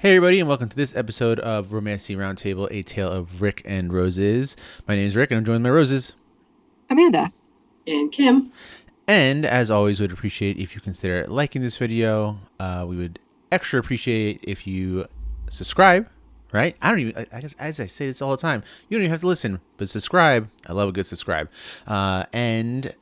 Hey everybody, and welcome to this episode of Romantasy Roundtable, a tale of Rick and Roses. My name is Rick, and I'm joined by Roses. Amanda. And Kim. And as always, we'd appreciate if you consider liking this video. We would extra appreciate if you subscribe, right? I guess as I say this all the time, you don't even have to listen, but subscribe. I love a good subscribe. And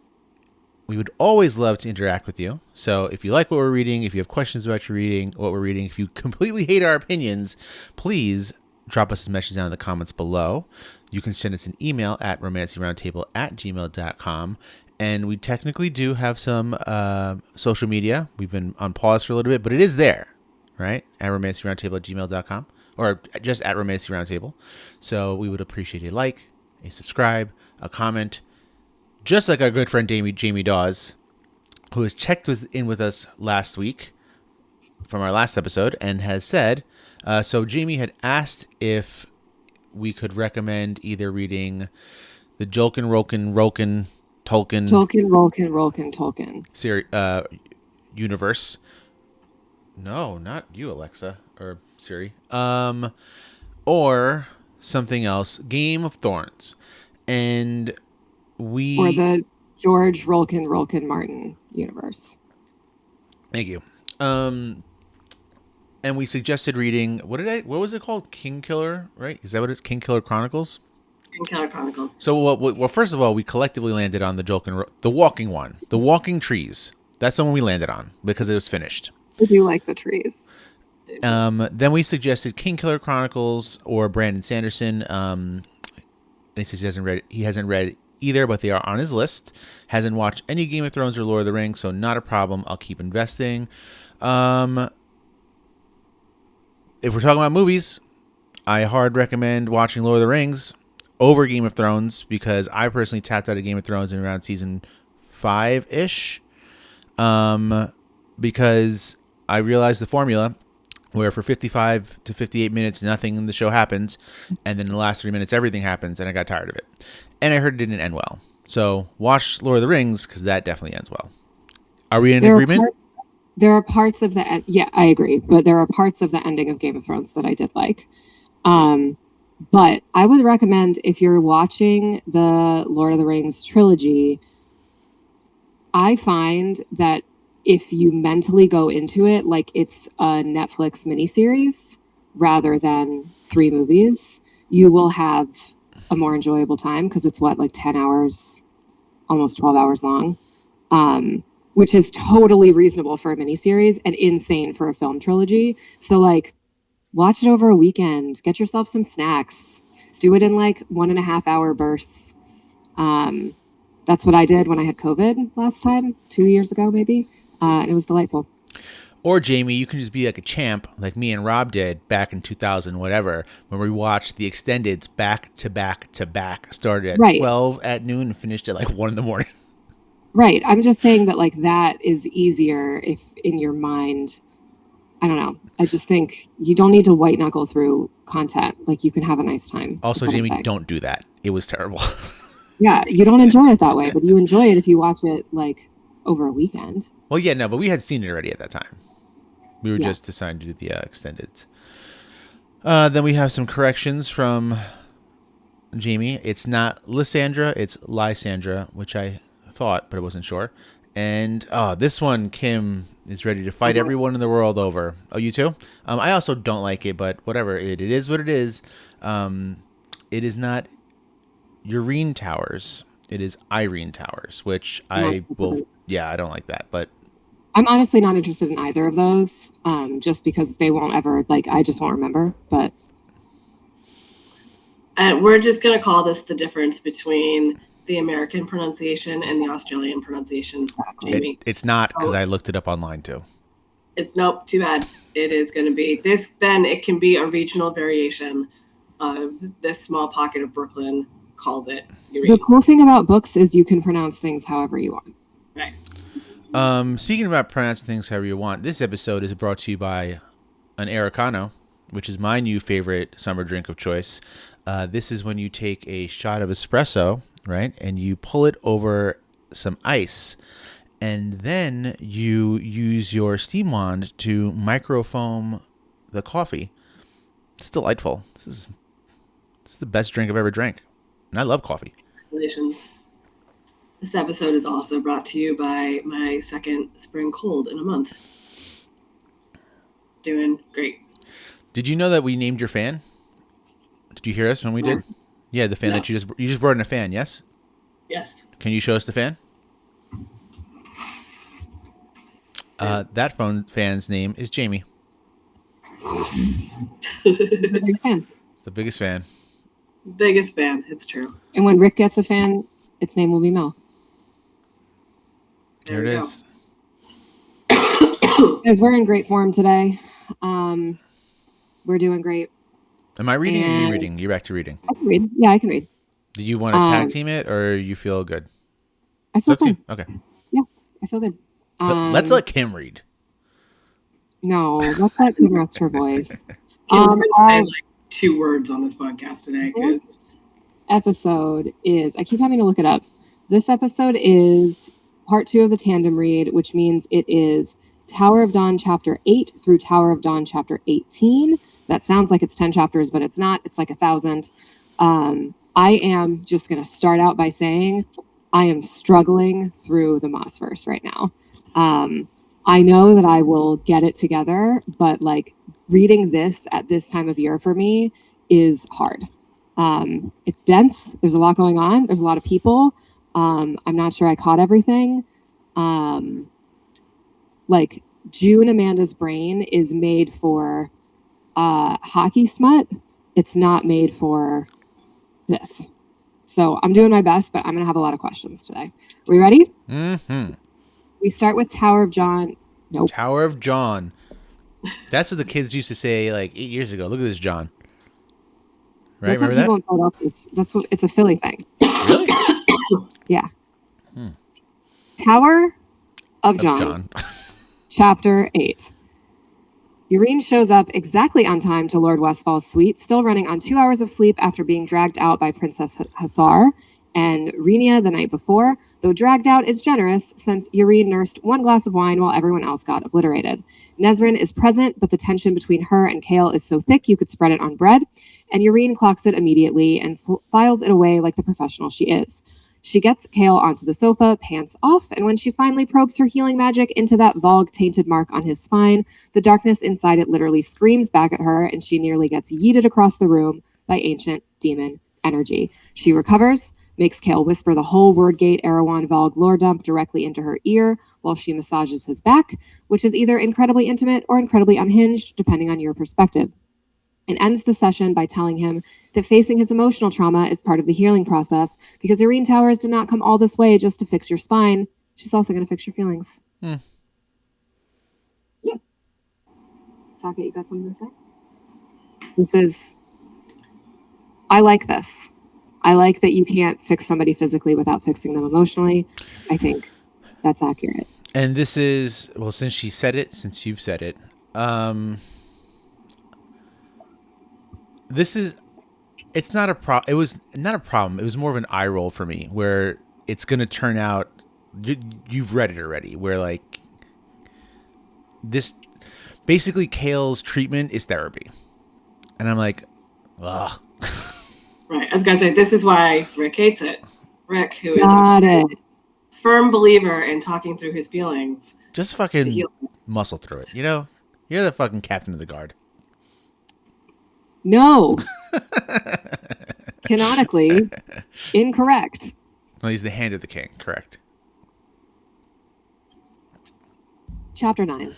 we would always love to interact with you. So if you like what we're reading, if you have questions about what we're reading, if you completely hate our opinions, please drop us a message down in the comments below. You can send us an email at romantasyroundtable@gmail.com. And we technically do have some social media. We've been on pause for a little bit, but it is there, right? At romantasyroundtable@gmail.com or just at romantasyroundtable. So we would appreciate a like, a subscribe, a comment, just like our good friend Jamie Dawes, who has checked in with us last week from our last episode and has said, so Jamie had asked if we could recommend either reading the Tolkien series, universe. No, not you, Alexa or Siri. Or something else, Game of Thrones. And Or the George Rolkin Martin universe. Thank you. And we suggested reading what was it called? King Killer, right? Is that what it's? King Killer Chronicles? King Killer Chronicles. So well, first of all, we collectively landed on the walking one, the walking trees. That's the one we landed on because it was finished. I do like the trees. Then we suggested King Killer Chronicles or Brandon Sanderson. And he says he hasn't read either, but they are on his list. Hasn't watched any Game of Thrones or Lord of the Rings, so not a problem. I'll keep investing. If we're talking about movies, I hard recommend watching Lord of the Rings over Game of Thrones because I personally tapped out of Game of Thrones in around season 5-ish. Because I realized the formula where for 55 to 58 minutes, nothing in the show happens. And then in the last 3 minutes, everything happens. And I got tired of it. And I heard it didn't end well. So watch Lord of the Rings because that definitely ends well. Are we in agreement? There are parts of the end. Yeah, I agree. But there are parts of the ending of Game of Thrones that I did like. But I would recommend if you're watching the Lord of the Rings trilogy, I find that if you mentally go into it like it's a Netflix miniseries rather than 3 movies, you will have a more enjoyable time because it's like 10 hours, almost 12 hours long, which is totally reasonable for a miniseries and insane for a film trilogy. So like watch it over a weekend, get yourself some snacks, do it in like 1.5 hour bursts. That's what I did when I had COVID last time, 2 years ago, maybe. And it was delightful. Or Jamie, you can just be like a champ, like me and Rob did back in 2000, whatever, when we watched the extendeds back to back to back. Started at 12 at noon and finished at like 1 in the morning. Right. I'm just saying that like that is easier if in your mind. I don't know. I just think you don't need to white knuckle through content. Like you can have a nice time. Also, Jamie, don't do that. It was terrible. Yeah, you don't enjoy it that way, but you enjoy it if you watch it like over a weekend. Well, yeah, no, but we had seen it already at that time. We were just deciding to do the extended. Then we have some corrections from Jamie. It's not Lysandra, it's Lysandra, which I thought, but I wasn't sure. And this one, Kim is ready to fight everyone in the world over. Oh, you too? I also don't like it, but whatever. It is what it is. It is not Yrene Towers. It is Yrene Towers, which I don't like that. But I'm honestly not interested in either of those, just because they won't ever, I just won't remember. But we're just going to call this the difference between the American pronunciation and the Australian pronunciation. Exactly. It's not, because I looked it up online too. Nope, too bad. It is going to be this. Then it can be a regional variation of this small pocket of Brooklyn calls it Yrene. The cool thing about books is you can pronounce things however you want. Right. Speaking about pronouncing things however you want, this episode is brought to you by an Americano, which is my new favorite summer drink of choice. This is when you take a shot of espresso, right, and you pull it over some ice, and then you use your steam wand to microfoam the coffee. It's delightful. This is the best drink I've ever drank, and I love coffee. Congratulations. This episode is also brought to you by my second spring cold in a month. Doing great. Did you know that we named your fan? Did you hear us when we did? Yeah, the fan that you just brought in a fan. Yes. Yes. Can you show us the fan? That fan's name is Jamie. Big fan. It's the biggest fan. Biggest fan. It's true. And when Rick gets a fan, its name will be Mel. There it is. Guys, we're in great form today. We're doing great. Am I reading or are you reading? You're back to reading. I can read. Yeah, I can read. Do you want to tag team it or you feel good? I feel good. Okay. Yeah, I feel good. Let's let Kim read. No, let's let Kim rest her voice. Kim's going to say like 2 words on this podcast today. This episode is, I keep having to look it up. This episode is part 2 of the Tandem read, which means it is Tower of Dawn chapter 8 through Tower of Dawn chapter 18. That sounds like it's 10 chapters, but it's not. It's like 1,000. I am just going to start out by saying I am struggling through the Maas verse right now. I know that I will get it together, but like reading this at this time of year for me is hard. It's dense. There's a lot going on. There's a lot of people. I'm not sure I caught everything. Like June Amanda's brain is made for hockey smut. It's not made for this. So I'm doing my best, but I'm going to have a lot of questions today. Are we ready? Mm-hmm. We start with Tower of John. Nope. Tower of John. That's what the kids used to say like 8 years ago. Look at this John. Right? That's what Remember people in Philadelphia. That's what it's a Philly thing. Really? Yeah. Tower of John. Chapter 8. Yrene shows up exactly on time to Lord Westfall's suite, still running on 2 hours of sleep after being dragged out by Princess Hussar and Renia the night before, though dragged out is generous since Yrene nursed 1 glass of wine while everyone else got obliterated. Nesrin is present, but the tension between her and Kale is so thick you could spread it on bread, and Yrene clocks it immediately and files it away like the professional she is. She gets Kale onto the sofa, pants off, and when she finally probes her healing magic into that Valg tainted mark on his spine, the darkness inside it literally screams back at her, and she nearly gets yeeted across the room by ancient demon energy. She recovers, makes Kale whisper the whole Wordgate Erewhon Valg lore dump directly into her ear while she massages his back, which is either incredibly intimate or incredibly unhinged, depending on your perspective. And ends the session by telling him that facing his emotional trauma is part of the healing process because Yrene Towers did not come all this way just to fix your spine. She's also going to fix your feelings. Yeah. Taka, you got something to say? I like this. I like that you can't fix somebody physically without fixing them emotionally. I think that's accurate. And this is, well, since you've said it, it's not a problem. It was not a problem. It was more of an eye roll for me where it's going to turn out, you've read it already, where like this, basically Kale's treatment is therapy. And I'm like, ugh. Right. I was going to say, this is why Rick hates it. Rick, who is a firm believer in talking through his feelings. Just fucking muscle through it. You know, you're the fucking captain of the guard. No. Canonically incorrect. Well, he's the hand of the king, correct. Chapter 9.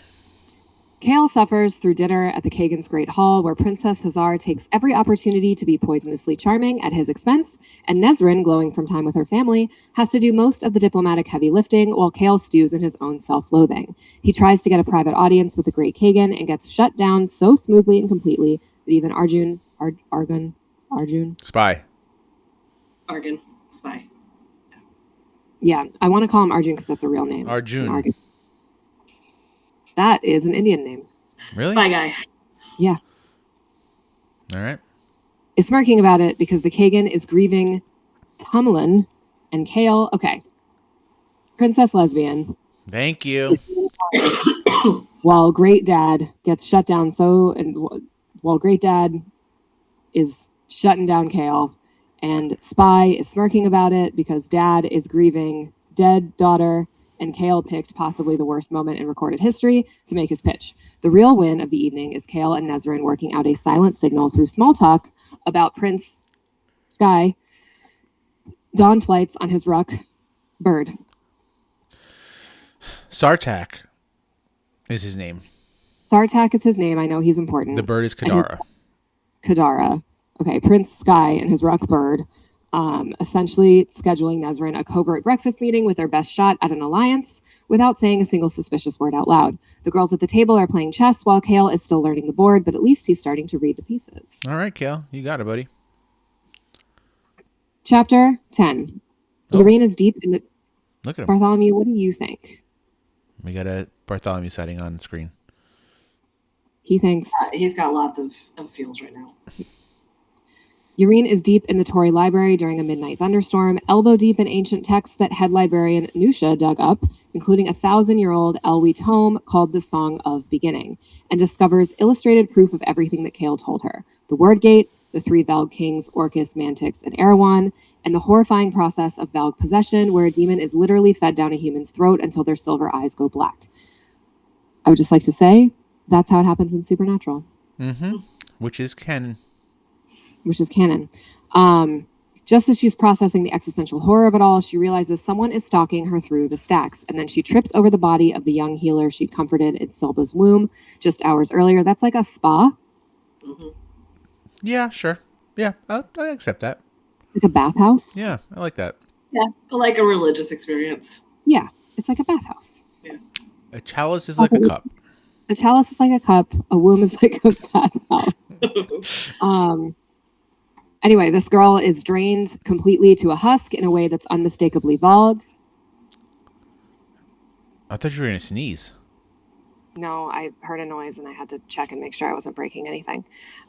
Kale suffers through dinner at the Kagan's Great Hall, where Princess Hussar takes every opportunity to be poisonously charming at his expense, and Nesrin, glowing from time with her family, has to do most of the diplomatic heavy lifting while Kale stews in his own self-loathing. He tries to get a private audience with the Great Kagan and gets shut down so smoothly and completely that even Arjun? Spy. Argon. Spy. Yeah, I want to call him Arjun because that's a real name. Arjun. That is an Indian name. Really? Spy guy. Yeah. All right. Is smirking about it because the Kagan is grieving Tumlin and Kale. Okay. Princess Lesbian. Thank you. while Great Dad gets shut down. While Great Dad is shutting down Kale, and Spy is smirking about it because Dad is grieving dead daughter, and Kale picked possibly the worst moment in recorded history to make his pitch. The real win of the evening is Kale and Nezrin working out a silent signal through small talk about Prince Sky dawn flights on his ruck bird. Sartak is his name. Sartak is his name. I know he's important. The bird is Kadara. Kadara. Okay, Prince Sky and his ruck bird, essentially scheduling Nezrin a covert breakfast meeting with their best shot at an alliance without saying a single suspicious word out loud. The girls at the table are playing chess while Kale is still learning the board, but at least he's starting to read the pieces. All right, Kale, you got it, buddy. Chapter 10. Yrene is deep in the... Look at him. Bartholomew, what do you think? We got a Bartholomew sighting on screen. He thinks... he's got lots of feels right now. Yrene is deep in the Tory library during a midnight thunderstorm, elbow deep in ancient texts that head librarian Nusha dug up, including a 1,000-year-old Elwi tome called The Song of Beginning, and discovers illustrated proof of everything that Kale told her. The Word Gate, the three Valg kings, Orcus, Mantix, and Erewhon, and the horrifying process of Valg possession, where a demon is literally fed down a human's throat until their silver eyes go black. I would just like to say, that's how it happens in Supernatural. Mm-hmm. Which is canon. Just as she's processing the existential horror of it all, she realizes someone is stalking her through the stacks, and then she trips over the body of the young healer she'd comforted in Silba's womb just hours earlier. That's like a spa. Mm-hmm. Yeah, sure. Yeah, I accept that. Like a bathhouse? Yeah, I like that. Yeah, like a religious experience. Yeah, it's like a bathhouse. Yeah. A chalice is like a cup. A chalice is like a cup. A womb is like a bathhouse. Anyway, this girl is drained completely to a husk in a way that's unmistakably Valg. I thought you were going to sneeze. No, I heard a noise and I had to check and make sure I wasn't breaking anything.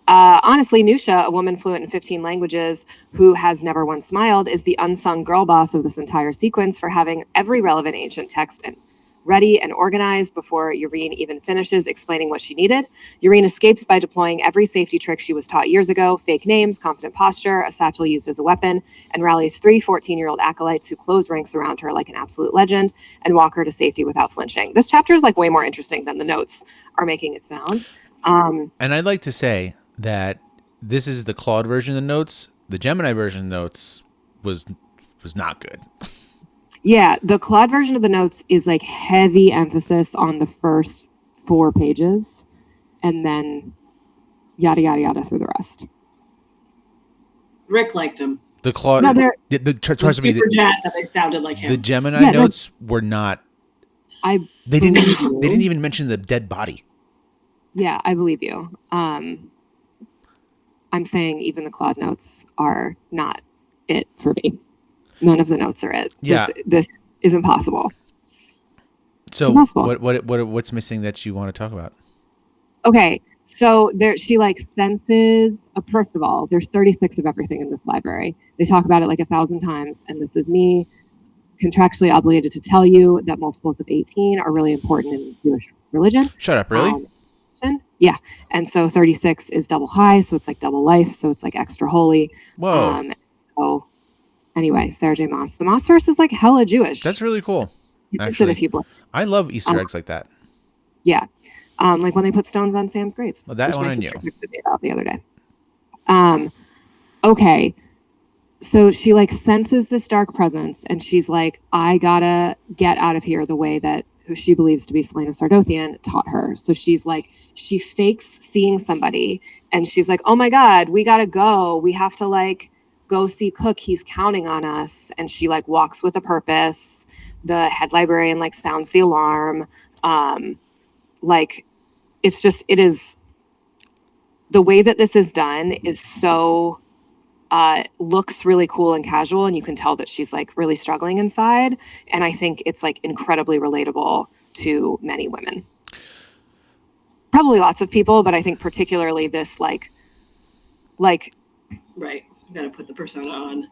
Honestly, Nusha, a woman fluent in 15 languages who has never once smiled, is the unsung girl boss of this entire sequence for having every relevant ancient text and ready and organized before Yrene even finishes explaining what she needed. Yrene escapes by deploying every safety trick she was taught years ago: fake names, confident posture, a satchel used as a weapon, and rallies 3 14-year-old acolytes who close ranks around her like an absolute legend and walk her to safety without flinching. This chapter is like way more interesting than the notes are making it sound. And I'd like to say that this is the Claude version of the notes. The Gemini version of the notes was not good. Yeah, the Claude version of the notes is like heavy emphasis on the first 4 pages and then yada, yada, yada through the rest. Rick liked him. The Claude, No, trust me, that they sounded like him. the Gemini notes were not. They didn't even mention the dead body. Yeah, I believe you. I'm saying even the Claude notes are not it for me. None of the notes are it. Yeah. This is impossible. So impossible. What's missing that you want to talk about? Okay, so she like senses. First of all, there's 36 of everything in this library. They talk about it like 1,000 times, and this is me contractually obligated to tell you that multiples of 18 are really important in Jewish religion. Shut up, really? Yeah, and so 36 is double high, so it's like double life, so it's like extra holy. Whoa. So anyway, Sarah J. Maas. The Maas verse is like hella Jewish. That's really cool. Actually, I love Easter eggs like that. Yeah. Like when they put stones on Sam's grave. Well, that one I knew. About the other day. Okay. So she like senses this dark presence and she's like, I gotta get out of here the way that who she believes to be Selena Sardothian taught her. So she's like, she fakes seeing somebody and she's like, oh my God, we gotta go. We have to like go see Cook. He's counting on us. And she like walks with a purpose. The head librarian like sounds the alarm. Like it is the way that this is done is so looks really cool and casual, and you can tell that she's like really struggling inside. And I think it's like incredibly relatable to many women. Probably lots of people, but I think particularly this like right. You gotta put the persona on.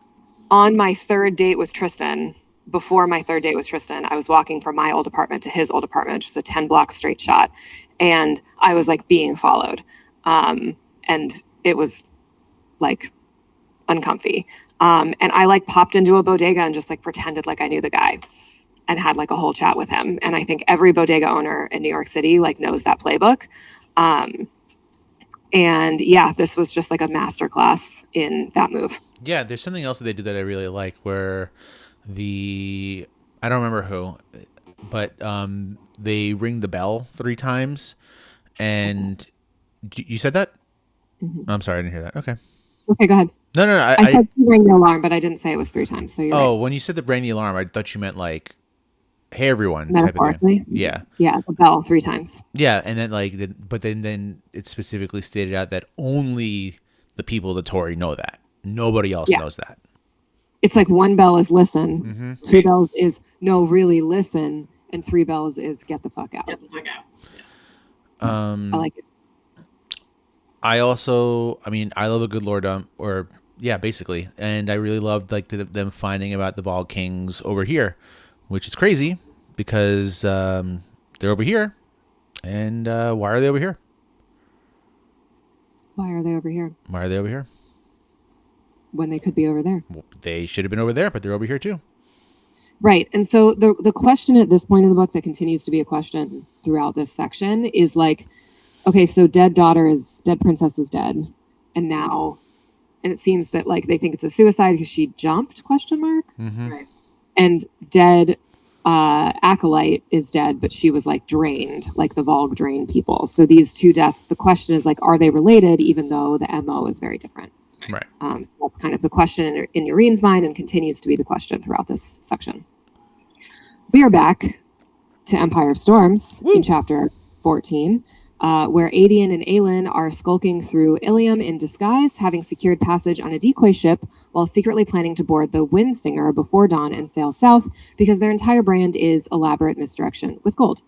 On my third date with Tristan, before my third date with Tristan, I was walking from my old apartment to his old apartment, which was a 10-block straight shot. And I was like being followed. And it was like uncomfy. And I like popped into a bodega and just like pretended like I knew the guy and had like a whole chat with him. And I think every bodega owner in New York City like knows that playbook. And yeah, this was just like a masterclass in that move. Yeah, there's something else that they do that I really like where I don't remember who, but they ring the bell 3 times. And you said that? Mm-hmm. I'm sorry, I didn't hear that. Okay. Okay, go ahead. No. I said to ring the alarm, but I didn't say it was 3 times. So you're right. When you said the ring the alarm, I thought you meant like, hey everyone, Metaphorically. Type of thing. Yeah. Yeah, the bell 3 times. Yeah, and then but then it specifically stated out that only the people of the Tory know that. Nobody else knows that. It's like 1 bell is listen, 2 bells is no, really listen, and 3 bells is get the fuck out. Get the fuck out. I like it. I also, I love a good lore dump, basically, and I really loved like them finding about the Valg Kings over here, which is crazy because they're over here, and why are they over here? Why are they over here? Why are they over here? When they could be over there. Well, they should have been over there, but they're over here too. Right. And so the question at this point in the book that continues to be a question throughout this section is like, okay, so dead princess is dead. And it seems that like they think it's a suicide because she jumped, ? Right. And dead acolyte is dead, but she was like drained, like the Valg drain people. So these 2 deaths, the question is like, are they related, even though the MO is very different? Right. So that's kind of the question in Yrene's mind and continues to be the question throughout this section. We are back to Empire of Storms in chapter 14, where Aedion and Aelin are skulking through Ilium in disguise, having secured passage on a decoy ship while secretly planning to board the Windsinger before dawn and sail south because their entire brand is elaborate misdirection with gold.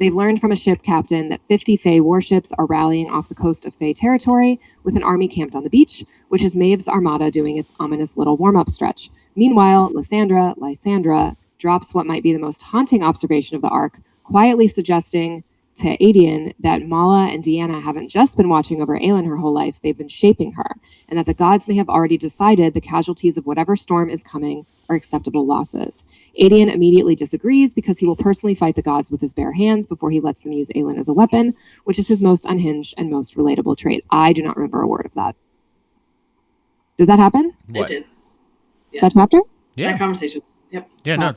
They've learned from a ship captain that 50 Fae warships are rallying off the coast of Fae territory with an army camped on the beach, which is Maeve's armada doing its ominous little warm-up stretch. Meanwhile, Lysandra drops what might be the most haunting observation of the arc, quietly suggesting to Aedion that Mala and Deanna haven't just been watching over Aelin her whole life, they've been shaping her, and that the gods may have already decided the casualties of whatever storm is coming are acceptable losses. Aedion immediately disagrees because he will personally fight the gods with his bare hands before he lets them use Aelin as a weapon, which is his most unhinged and most relatable trait. I do not remember a word of that. Did that happen? What? It did. Yeah. That chapter? Yeah. That conversation. Yep. Yeah, no.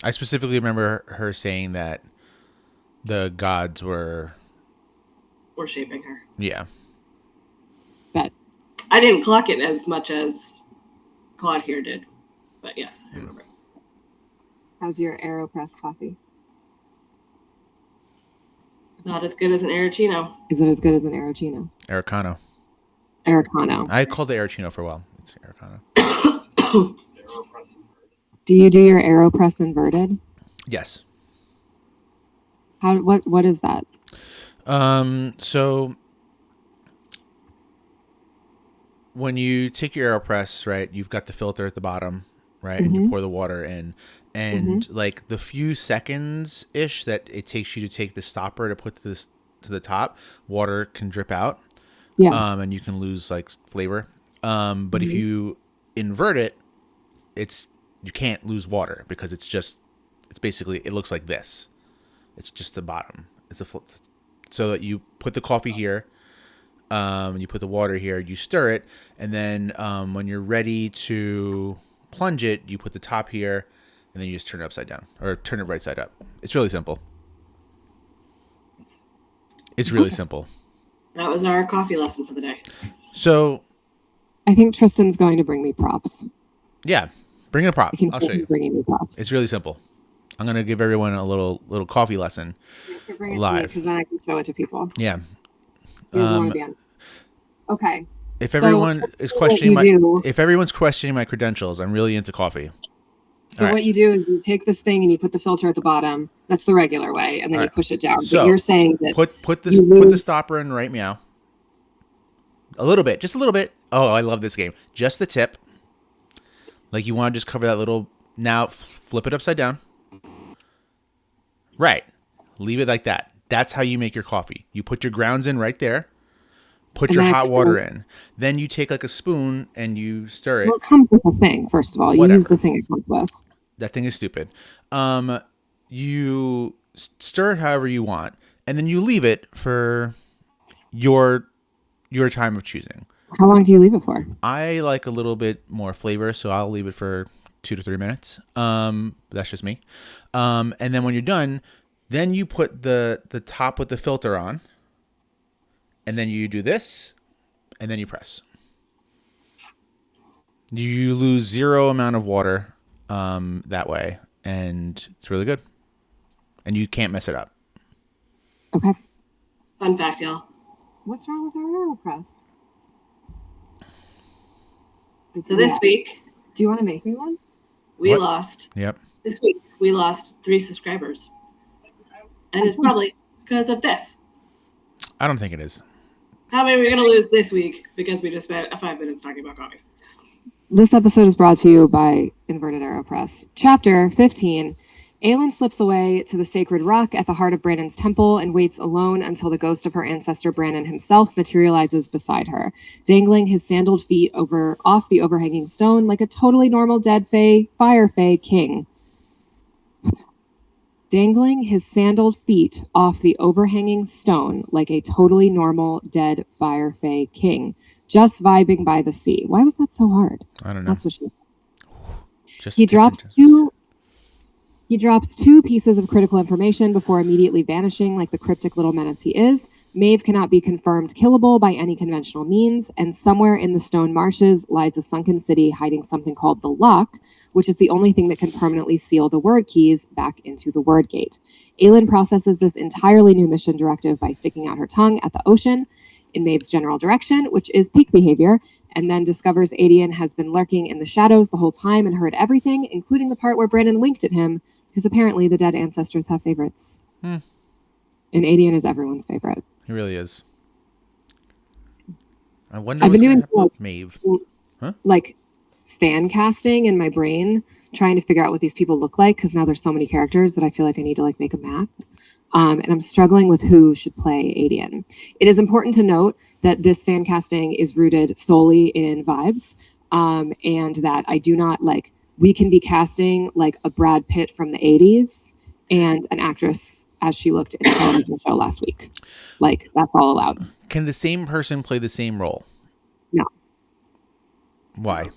I specifically remember her saying that the gods were shaping her. Yeah. Bet. I didn't clock it as much as Claude here did, but yes, I remember. How's your AeroPress coffee? Not as good as an Arancino. Is it as good as an Arancino? Americano. I called it Arancino for a while. It's Americano. Do you do your AeroPress inverted? Yes. What is that? So when you take your AeroPress, right, you've got the filter at the bottom, right, and you pour the water in, and like the few seconds ish that it takes you to take the stopper to put this to the top, water can drip out. Yeah. And you can lose like flavor. But if you invert it, you can't lose water because it's basically, it looks like this. It's just the bottom. So that you put the coffee here, you put the water here, you stir it, and then when you're ready to plunge it, you put the top here, and then you just turn it upside down or turn it right side up. It's really simple. It's really simple. That was our coffee lesson for the day. So I think Tristan's going to bring me props. Yeah, bring a prop. I'll show you. Bringing me props. It's really simple. I'm gonna give everyone a little coffee lesson live because then I can show it to people. Yeah. Okay. If everyone is questioning if everyone's questioning my credentials, I'm really into coffee. So what you do is you take this thing and you put the filter at the bottom. That's the regular way, and then you push it down. So but you're saying that put the stopper in right meow. A little bit, just a little bit. Oh, I love this game. Just the tip. Like you want to just cover that little. Now flip it upside down. Right. Leave it like that. That's how you make your coffee. You put your grounds in right there. Put your hot water in. Then you take like a spoon and you stir it. Well, it comes with a thing, first of all. Whatever. You use the thing it comes with. That thing is stupid. You stir it however you want, and then you leave it for your time of choosing. How long do you leave it for? I like a little bit more flavor, so I'll leave it for 2 to 3 minutes. That's just me. And then when you're done, then you put the top with the filter on, and then you do this, and then you press. You lose 0 amount of water that way, and it's really good. And you can't mess it up. Okay. Fun fact, y'all. What's wrong with our AeroPress? So this week, do you want to make me one? We lost. Yep. This week we lost 3 subscribers, and it's probably because of this. I don't think it is. How many are we going to lose this week because we just spent 5 minutes talking about coffee? This episode is brought to you by Inverted AeroPress. Chapter 15. Aelin slips away to the sacred rock at the heart of Brandon's temple and waits alone until the ghost of her ancestor Brandon himself materializes beside her, dangling his sandaled feet off the overhanging stone like a totally normal dead fire fae king. Dangling his sandaled feet off the overhanging stone like a totally normal dead fire fae king, just vibing by the sea. Why was that so hard? I don't know. That's what she. Just He drops two pieces of critical information before immediately vanishing like the cryptic little menace he is. Maeve cannot be confirmed killable by any conventional means, and somewhere in the stone marshes lies a sunken city hiding something called the Lock, which is the only thing that can permanently seal the word keys back into the word gate. Aelin processes this entirely new mission directive by sticking out her tongue at the ocean in Maeve's general direction, which is peak behavior, and then discovers Adian has been lurking in the shadows the whole time and heard everything, including the part where Brandon winked at him, because apparently the dead ancestors have favorites. And Adian is everyone's favorite. He really is. I wonder I've been doing Maeve. Like fan casting in my brain, trying to figure out what these people look like, because now there's so many characters that I feel like I need to like make a map. And I'm struggling with who should play Adian. It is important to note that this fan casting is rooted solely in vibes, and that I do not like. We can be casting like a Brad Pitt from the 80s and an actress as she looked in a television show last week. Like, that's all allowed. Can the same person play the same role? No. Why?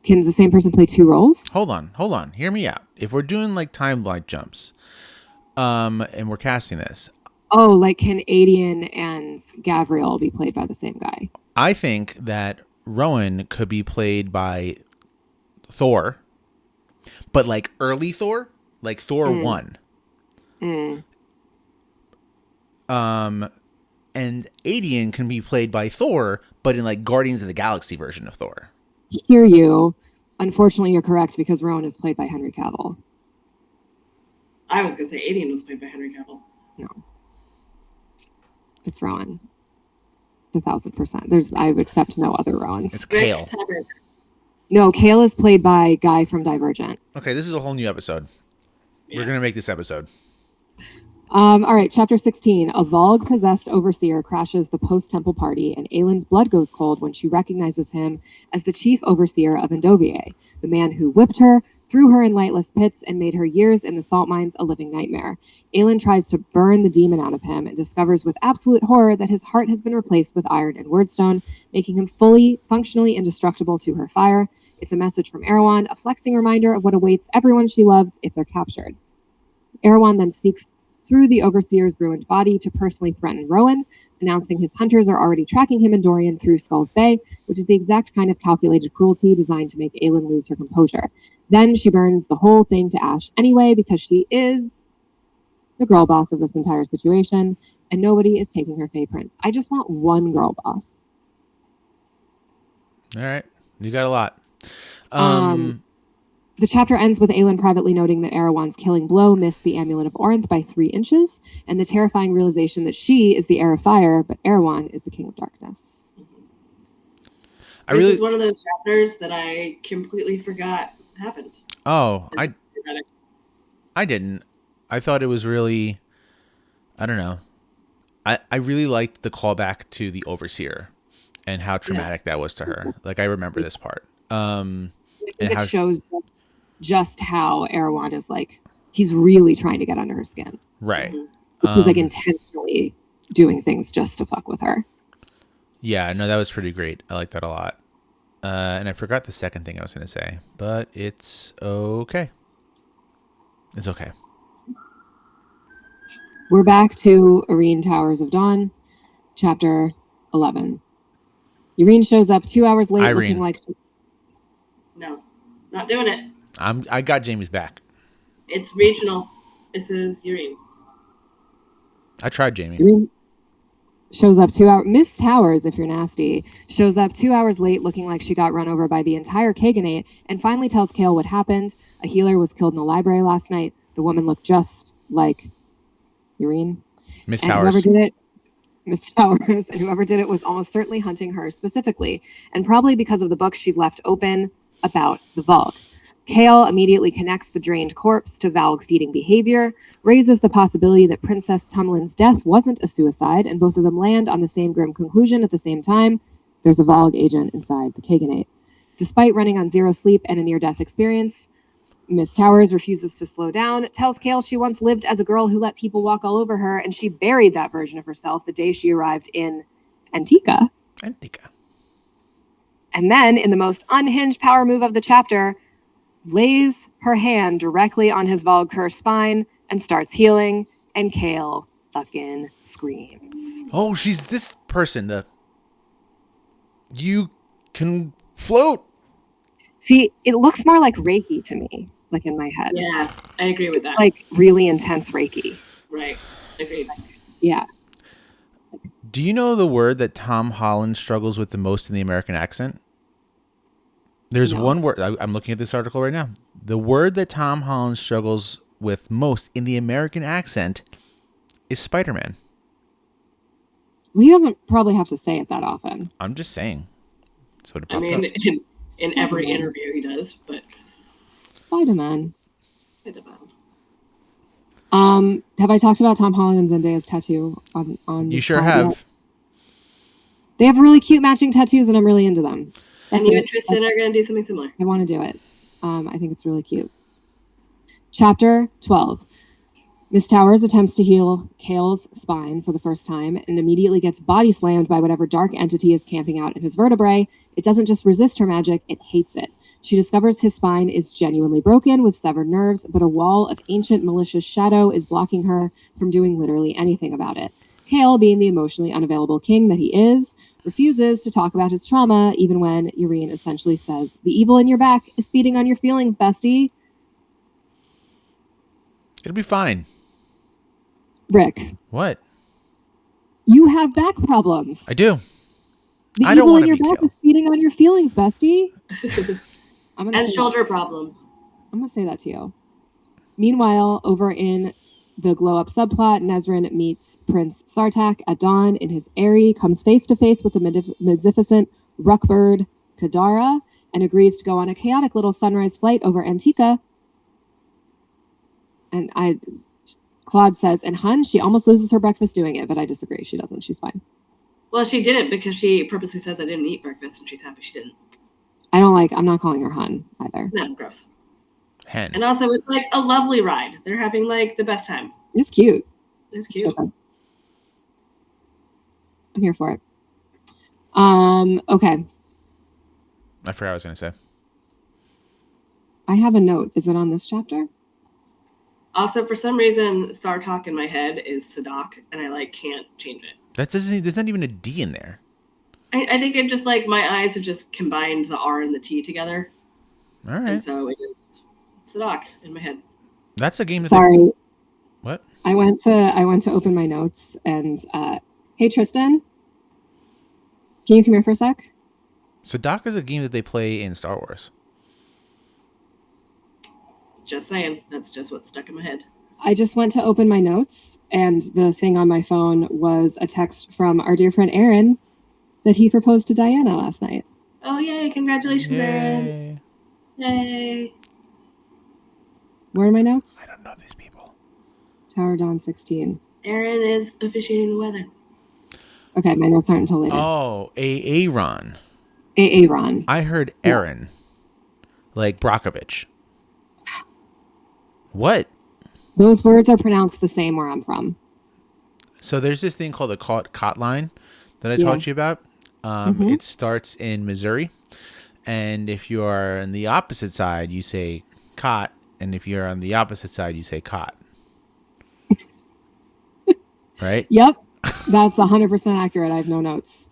Can the same person play 2 roles? Hold on. Hear me out. If we're doing like timeline jumps, and we're casting this. Oh, like can Adian and Gavriel be played by the same guy? I think that Rowan could be played by Thor, but like early Thor, like Thor 1. And Adian can be played by Thor, but in like Guardians of the Galaxy version of Thor. Hear you. Unfortunately, you're correct because Rowan is played by Henry Cavill. I was going to say Adian was played by Henry Cavill. No. It's Rowan. 1,000%. I accept no other Rowans. It's Kale. No, Kale is played by Guy from Divergent. Okay, this is a whole new episode. Yeah. We're going to make this episode. All right, chapter 16. A Valg-possessed overseer crashes the post-temple party, and Aelin's blood goes cold when she recognizes him as the chief overseer of Endovier, the man who whipped her, threw her in lightless pits, and made her years in the salt mines a living nightmare. Aelin tries to burn the demon out of him and discovers with absolute horror that his heart has been replaced with iron and wordstone, making him functionally indestructible to her fire. It's a message from Erewhon, a flexing reminder of what awaits everyone she loves if they're captured. Erewhon then speaks through the overseer's ruined body to personally threaten Rowan, announcing his hunters are already tracking him and Dorian through Skull's Bay, which is the exact kind of calculated cruelty designed to make Aelin lose her composure. Then she burns the whole thing to ash anyway because she is the girl boss of this entire situation, and nobody is taking her Fae Prince. I just want one girl boss. All right. You got a lot. The chapter ends with Aelin privately noting that Erewhon's killing blow missed the amulet of Orinth by 3 inches, and the terrifying realization that she is the heir of fire, but Erewhon is the king of darkness. This is one of those chapters that I completely forgot happened. Oh, I didn't. I thought it was really, I don't know. I really liked the callback to the overseer and how traumatic that was to her. Like, I remember this part. I think it shows just how Erewhon is like, he's really trying to get under her skin. Right. He's like intentionally doing things just to fuck with her. Yeah, no, that was pretty great. I like that a lot. And I forgot the second thing I was going to say, but it's okay. It's okay. We're back to Yrene Towers of Dawn, chapter 11. Yrene shows up 2 hours late looking like... No, not doing it. I got Jamie's back. It's regional. This is Yrene. I tried Jamie. Yrene shows up 2 hours... Miss Towers, if you're nasty, shows up 2 hours late looking like she got run over by the entire Kaganate and finally tells Kale what happened. A healer was killed in the library last night. The woman looked just like Yrene. Miss Towers. Whoever did it, Miss Towers, and whoever did it was almost certainly hunting her specifically, and probably because of the book she left open about the Valg. Kale immediately connects the drained corpse to Valg feeding behavior, raises the possibility that Princess Tumlin's death wasn't a suicide, and both of them land on the same grim conclusion at the same time. There's a Valg agent inside the Kaganate. Despite running on zero sleep and a near-death experience, Miss Towers refuses to slow down, tells Kale she once lived as a girl who let people walk all over her, and she buried that version of herself the day she arrived in Antica. And then, in the most unhinged power move of the chapter, lays her hand directly on his Valg cursed spine and starts healing, and Kale fucking screams. Oh, she's this person. You can float. See, it looks more like Reiki to me, like in my head. Yeah, I agree with that. Like really intense Reiki. Right. Agreed. Yeah. Do you know the word that Tom Holland struggles with the most in the American accent? There's one word. I'm looking at this article right now. The word that Tom Holland struggles with most in the American accent is Spider-Man. Well, he doesn't probably have to say it that often. I'm just saying. So I mean, in every interview he does, but Spider-Man. Have I talked about Tom Holland and Zendaya's tattoo on You sure have. Yet? They have really cute matching tattoos, and I'm really into them. And you interested are going to do something similar? I want to do it. I think it's really cute. Chapter 12. Miss Towers attempts to heal Kale's spine for the first time and immediately gets body slammed by whatever dark entity is camping out in his vertebrae. It doesn't just resist her magic, it hates it. She discovers his spine is genuinely broken with severed nerves, but a wall of ancient malicious shadow is blocking her from doing literally anything about it. Kale, being the emotionally unavailable king that he is, refuses to talk about his trauma, even when Yrene essentially says, "The evil in your back is feeding on your feelings, bestie." It'll be fine. Rick. What? You have back problems. I do. The evil in your back is feeding on your feelings, bestie. And shoulder problems. I'm going to say that to you. Meanwhile, over in the glow-up subplot, Nezrin meets Prince Sartak at dawn in his Eyrie, comes face-to-face with the magnificent Ruckbird Kadara, and agrees to go on a chaotic little sunrise flight over Antica. And Claude says, and hun, she almost loses her breakfast doing it, but I disagree. She doesn't. She's fine. Well, she didn't because she purposely says I didn't eat breakfast, and she's happy she didn't. I'm not calling her hun either. No, gross. Hen. And also, it's like a lovely ride. They're having like the best time. It's cute. It's cute. I'm here for it. Okay. I forgot what I was going to say. I have a note. Is it on this chapter? Also, for some reason, Sartak in my head is Sadak, and I can't change it. There's not even a D in there. I think it just my eyes have just combined the R and the T together. All right. And so it is Sadak in my head. That's a game. Sorry. What? I went to open my notes and hey Tristan, can you come here for a sec? Sadak is a game that they play in Star Wars. Just saying. That's just what's stuck in my head. I just went to open my notes, and the thing on my phone was a text from our dear friend Aaron that he proposed to Diana last night. Oh, yay. Congratulations, Yrene. Yay. Where are my notes? I don't know these people. Tower Dawn 16. Yrene is officiating the weather. Okay, my notes aren't until later. Oh, Aaron. Aaron. I heard Aaron. Yes. Like Brockovich. What? Those words are pronounced the same where I'm from. So there's this thing called the cot line that I talked to you about. It starts in Missouri. And if you are on the opposite side, you say cot. And if you're on the opposite side, you say cot. Right? Yep. That's 100% accurate. I have no notes.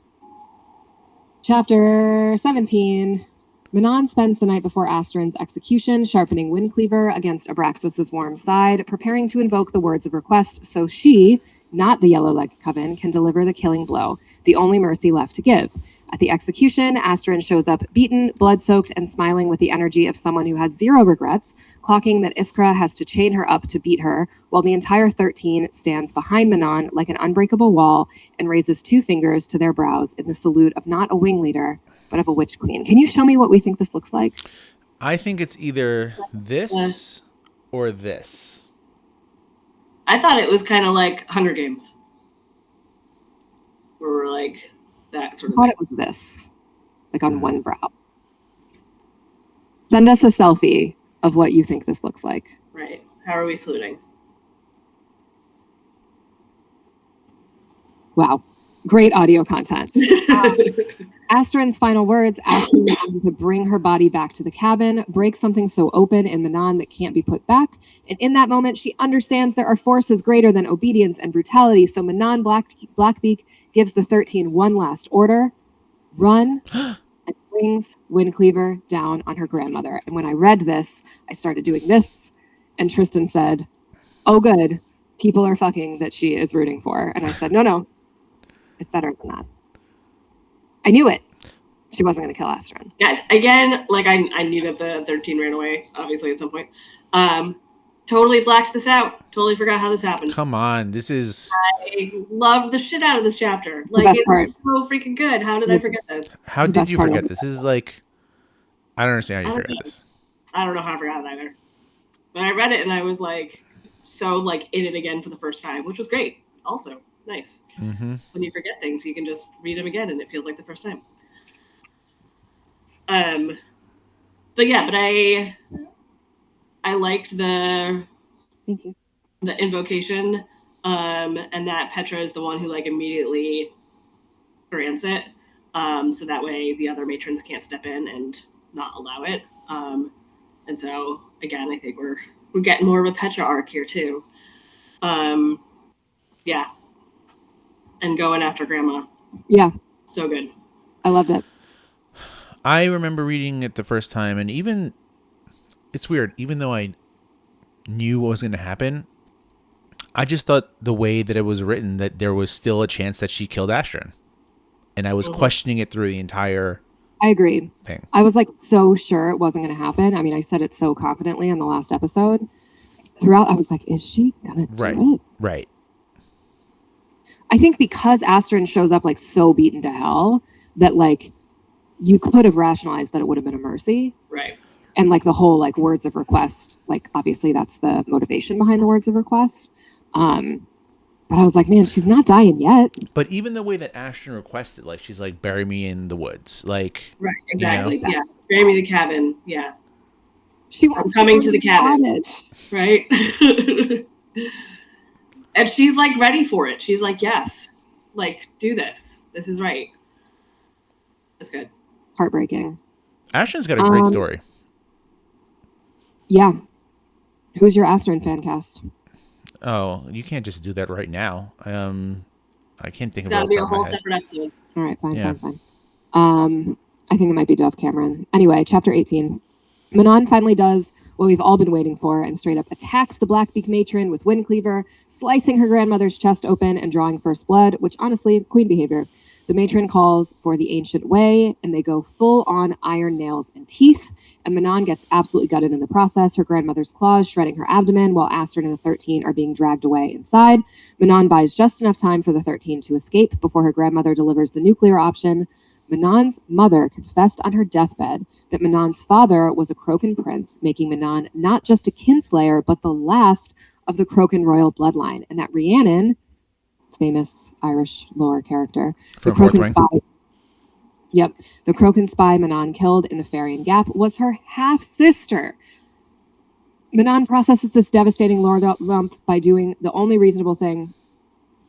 Chapter 17. Manon spends the night before Astron's execution, sharpening Windcleaver against Abraxos's warm side, preparing to invoke the words of request so she, not the Yellowlegs Coven, can deliver the killing blow, the only mercy left to give. At the execution, Astron shows up beaten, blood-soaked, and smiling with the energy of someone who has zero regrets, clocking that Iskra has to chain her up to beat her, while the entire 13 stands behind Manon like an unbreakable wall and raises 2 fingers to their brows in the salute of not a wing leader, but of a witch queen. Can you show me what we think this looks like? I think it's either this or this. I thought it was kind of like Hunger Games. Where we're like that sort of I thought it was this. Like on one brow. Send us a selfie of what you think this looks like. Right. How are we saluting? Wow. Great audio content. Astron's final words, asking Manon to bring her body back to the cabin, break something so open in Manon that can't be put back. And in that moment, she understands there are forces greater than obedience and brutality. So Manon Blackbeak gives the 13 one last order, run, and brings Windcleaver down on her grandmother. And when I read this, I started doing this. And Tristan said, oh, good. People are fucking that she is rooting for. And I said, no, it's better than that. I knew it. She wasn't going to kill Astron. Guys, again, like I knew that the 13 ran away, obviously, at some point. Totally blacked this out. Totally forgot how this happened. Come on. This is... I love the shit out of this chapter. Like, it's so freaking good. How did I forget this? How did you forget this? This is like... I don't understand how you forgot this. I don't know how I forgot it either. But I read it and I was like, so like in it again for the first time, which was great. Also, nice. Mm-hmm. When you forget things, you can just read them again and it feels like the first time. But I liked the invocation, and that Petra is the one who like immediately grants it, so that way the other matrons can't step in and not allow it. And so again, I think we're getting more of a Petra arc here too. Yeah, and going after Grandma. Yeah, so good. I loved it. I remember reading it the first time, and even it's weird. Even though I knew what was going to happen, I just thought the way that it was written that there was still a chance that she killed Astron, and I was questioning it through the entire. I agree. Thing. I was like so sure it wasn't going to happen. I mean, I said it so confidently in the last episode. Throughout, I was like, "Is she gonna do it?" Right. I think because Astron shows up like so beaten to hell that like you could have rationalized that it would have been a mercy. Right. And like the whole like words of request, like obviously that's the motivation behind the words of request. But I was like, man, she's not dying yet. But even the way that Astron requested, like she's like, bury me in the woods. Like right, exactly. You know? Yeah. Bury me in the cabin. Yeah. She wants coming to the cabin. Right. And she's like ready for it. She's like, yes, like do this. This is right. That's good. Heartbreaking. Astron's got a great story. Yeah. Who's your Astron fan cast? Oh, you can't just do that right now. I can't think it's of it. It's got to be a whole separate episode. All right, fine. I think it might be Dove Cameron. Anyway, chapter 18. Manon finally does what we've all been waiting for and straight up attacks the Blackbeak matron with Windcleaver, slicing her grandmother's chest open and drawing first blood, which honestly, queen behavior. The matron calls for the ancient way, and they go full on iron nails and teeth, and Manon gets absolutely gutted in the process, her grandmother's claws shredding her abdomen while Astron and the 13 are being dragged away inside. Manon buys just enough time for the 13 to escape before her grandmother delivers the nuclear option. Manon's mother confessed on her deathbed that Manon's father was a Crocan prince, making Manon not just a kinslayer, but the last of the Crocan royal bloodline, and that Rhiannon, famous Irish lore character, the From Fourth Crocan Ring. spy. Yep, the Crocan spy Manon killed in the Farian Gap was her half-sister. Manon processes this devastating lore lump by doing the only reasonable thing,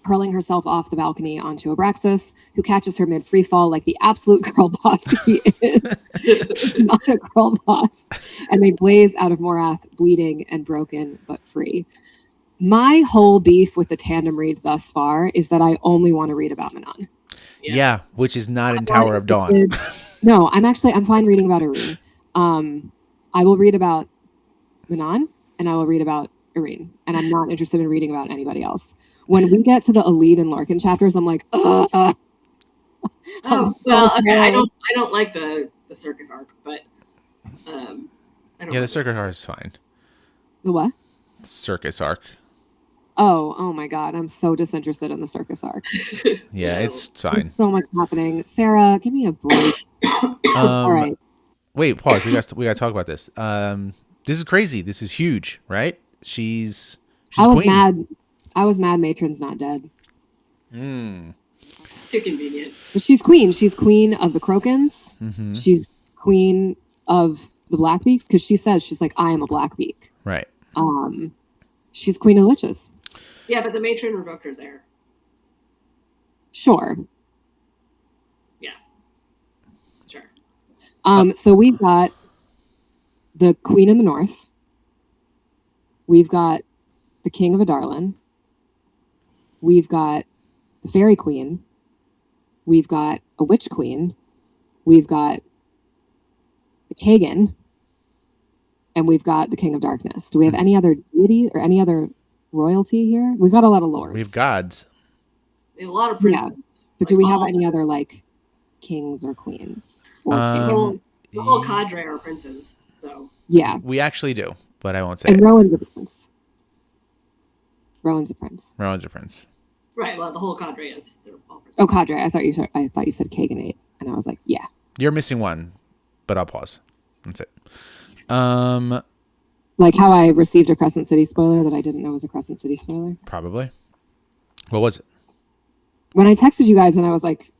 hurling herself off the balcony onto Abraxas, who catches her mid-free fall like the absolute girl boss he is. It's not a girl boss. And they blaze out of Morath, bleeding and broken, but free. My whole beef with the tandem read thus far is that I only want to read about Manon. Yeah, which is not in Tower of Dawn. No, I'm fine reading about Yrene. I will read about Manon and I will read about Yrene, and I'm not interested in reading about anybody else. When we get to the Elite and Larkin chapters, I'm like, oh, well, okay. I don't like the circus arc, but I don't. Yeah, the circus arc is fine. The what? Circus arc. Oh my God! I'm so disinterested in the circus arc. Yeah, it's fine. There's so much happening. Sarah, give me a break. All right. Wait, pause. We got to talk about this. This is crazy. This is huge, right? She's I was queen. mad. I was mad Matron's not dead. Too convenient. But she's queen. She's queen of the Crocans. Mm-hmm. She's queen of the Blackbeaks because she says she's like, I am a Blackbeak. Right. She's queen of the witches. Yeah, but the matron revoked her there. Sure. Yeah. Sure. So we've got the Queen in the North. We've got the King of Adarlan. We've got the Fairy Queen. We've got a Witch Queen. We've got the Kagan. And we've got the King of Darkness. Do we have any other deity or any other royalty here? We've got a lot of lords. We have gods. We have a lot of princes. Yeah. But do we have any other like kings or queens? Or the whole cadre are princes. So yeah. We actually do, but I won't say and it. Rowan's a prince. Rowan's a prince. Rowan's a prince. Right, well the whole cadre is. They're all princes. Oh, cadre. I thought you said Kaganate. And I was like, yeah. You're missing one, but I'll pause. That's it. Like how I received a Crescent City spoiler that I didn't know was a Crescent City spoiler. Probably. What was it? When I texted you guys and I was like,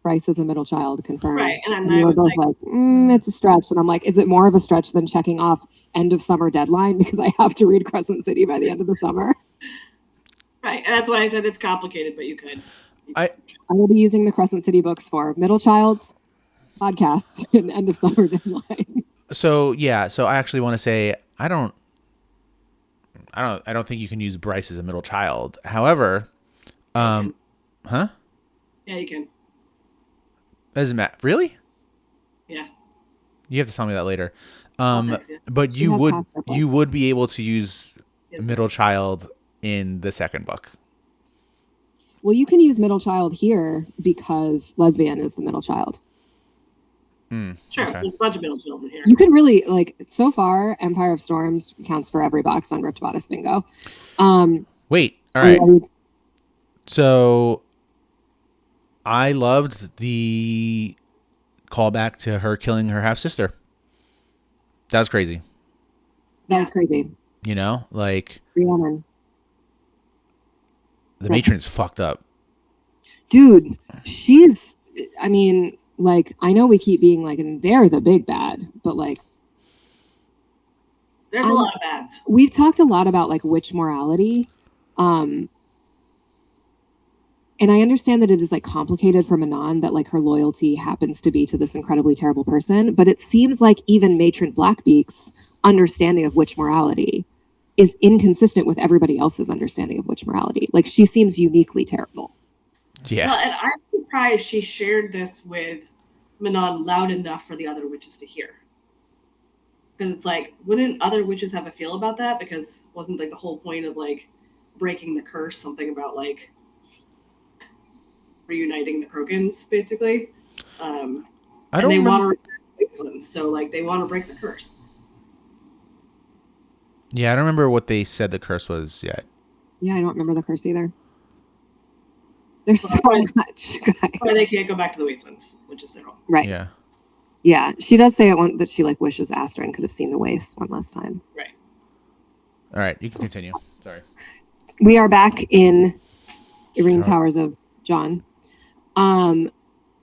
Bryce is a middle child, confirmed. Right, and you I were was both like, it's a stretch. And I'm like, is it more of a stretch than checking off end of summer deadline? Because I have to read Crescent City by the end of the summer. Right, and that's why I said it's complicated, but you could. I will be using the Crescent City books for middle child's podcast and end of summer deadline. So I actually want to say I don't think you can use Bryce as a middle child. However, huh? Yeah, you can. Doesn't matter. Really? Yeah. You have to tell me that later. Text you. But you would be able to use middle child in the second book. Well, you can use middle child here because lesbian is the middle child. Sure, okay. there's a bunch of middle children here. You can really, like, so far, Empire of Storms counts for every box on Ripped Bodice Bingo. Wait, all right. So I loved the callback to her killing her half-sister. That was crazy. That was crazy. You know, like Rhiannon. The matron's fucked up. Dude, she's, I mean, like, I know we keep being like, and they're the big bad, but like, there's a lot of bads. We've talked a lot about like witch morality. And I understand that it is like complicated for Manon that like her loyalty happens to be to this incredibly terrible person. But it seems like even Matron Blackbeak's understanding of witch morality is inconsistent with everybody else's understanding of witch morality. Like she seems uniquely terrible. Yeah. Well, and I'm surprised she shared this with Manon loud enough for the other witches to hear. Because it's like, wouldn't other witches have a feel about that? Because wasn't like the whole point of like breaking the curse something about like reuniting the Crocans, basically? I don't and they remember. want to replace them, so like they want to break the curse. Yeah, I don't remember what they said the curse was yet. Yeah, I don't remember the curse either. There's so much, guys. Or they can't go back to the Wastelands, which is their home. Right. Yeah. Yeah. She does say that she like wishes Astrid could have seen the waste one last time. Right. All right, you can continue. Sorry. We are back in Yrene Towers of John.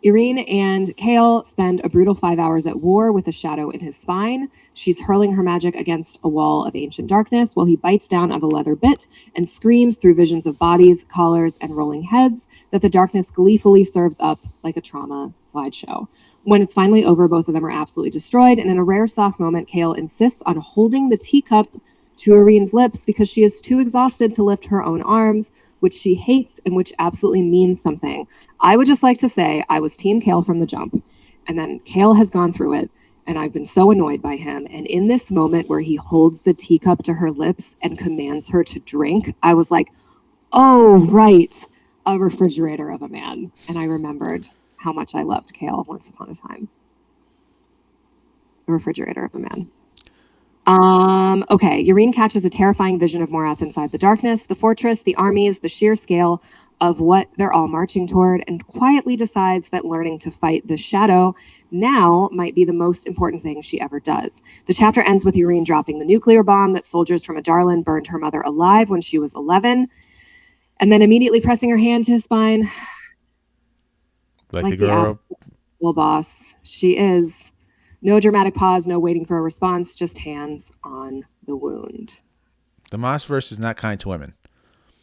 Yrene and Kale spend a brutal 5 hours at war with a shadow in his spine. She's hurling her magic against a wall of ancient darkness while he bites down on the leather bit and screams through visions of bodies, collars, and rolling heads that the darkness gleefully serves up like a trauma slideshow. When it's finally over, both of them are absolutely destroyed, and in a rare soft moment, Kale insists on holding the teacup to Yrene's lips because she is too exhausted to lift her own arms, which she hates and which absolutely means something. I would just like to say I was Team Kale from the jump, and then Kale has gone through it, and I've been so annoyed by him. And in this moment where he holds the teacup to her lips and commands her to drink, I was like, oh, right, a refrigerator of a man. And I remembered how much I loved Kale once upon a time. A refrigerator of a man. Okay, Yrene catches a terrifying vision of Morath inside the darkness, the fortress, the armies, the sheer scale of what they're all marching toward, and quietly decides that learning to fight the shadow now might be the most important thing she ever does. The chapter ends with Yrene dropping the nuclear bomb that soldiers from Adarlan burned her mother alive when she was 11, and then immediately pressing her hand to his spine. Like the girl. Well, boss, she is. No dramatic pause, no waiting for a response, just hands on the wound. The Maas verse is not kind to women.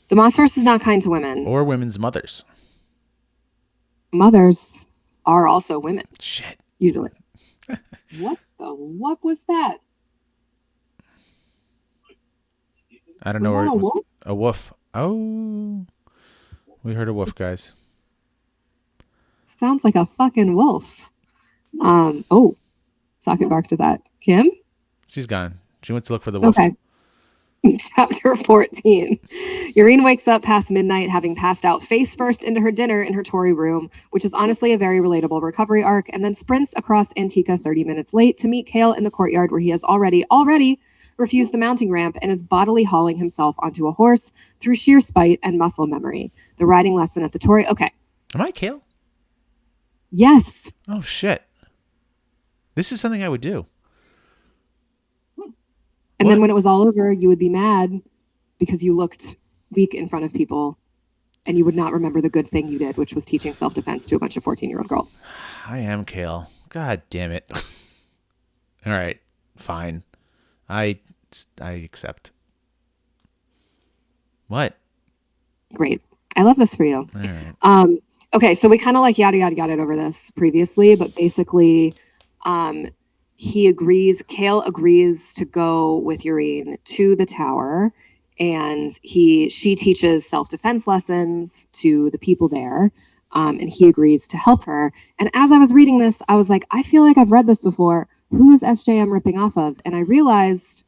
The Maas verse is not kind to women. Or women's mothers. Mothers are also women. Shit. Usually. What the was that? I don't know. Was that a wolf? A wolf. Oh. We heard a wolf, guys. Sounds like a fucking wolf. Oh. Socket bark to that. Kim? She's gone. She went to look for the wolf. Okay. Chapter 14. Yrene wakes up past midnight, having passed out face first into her dinner in her Tory room, which is honestly a very relatable recovery arc, and then sprints across Antica 30 minutes late to meet Kale in the courtyard where he has already refused the mounting ramp and is bodily hauling himself onto a horse through sheer spite and muscle memory. The riding lesson at the Tory. Okay. Am I Kale? Yes. Oh, shit. This is something I would do. And then when it was all over, you would be mad because you looked weak in front of people and you would not remember the good thing you did, which was teaching self-defense to a bunch of 14-year-old girls. I am Kale. God damn it. All right. Fine. I accept. What? Great. I love this for you. All right. Okay, so we kind of like yada over this previously, but basically Kale agrees to go with Yrene to the tower, and she teaches self-defense lessons to the people there, and he agrees to help her. And as I was reading this, I was like, I feel like I've read this before. Who is SJM ripping off of? And I realized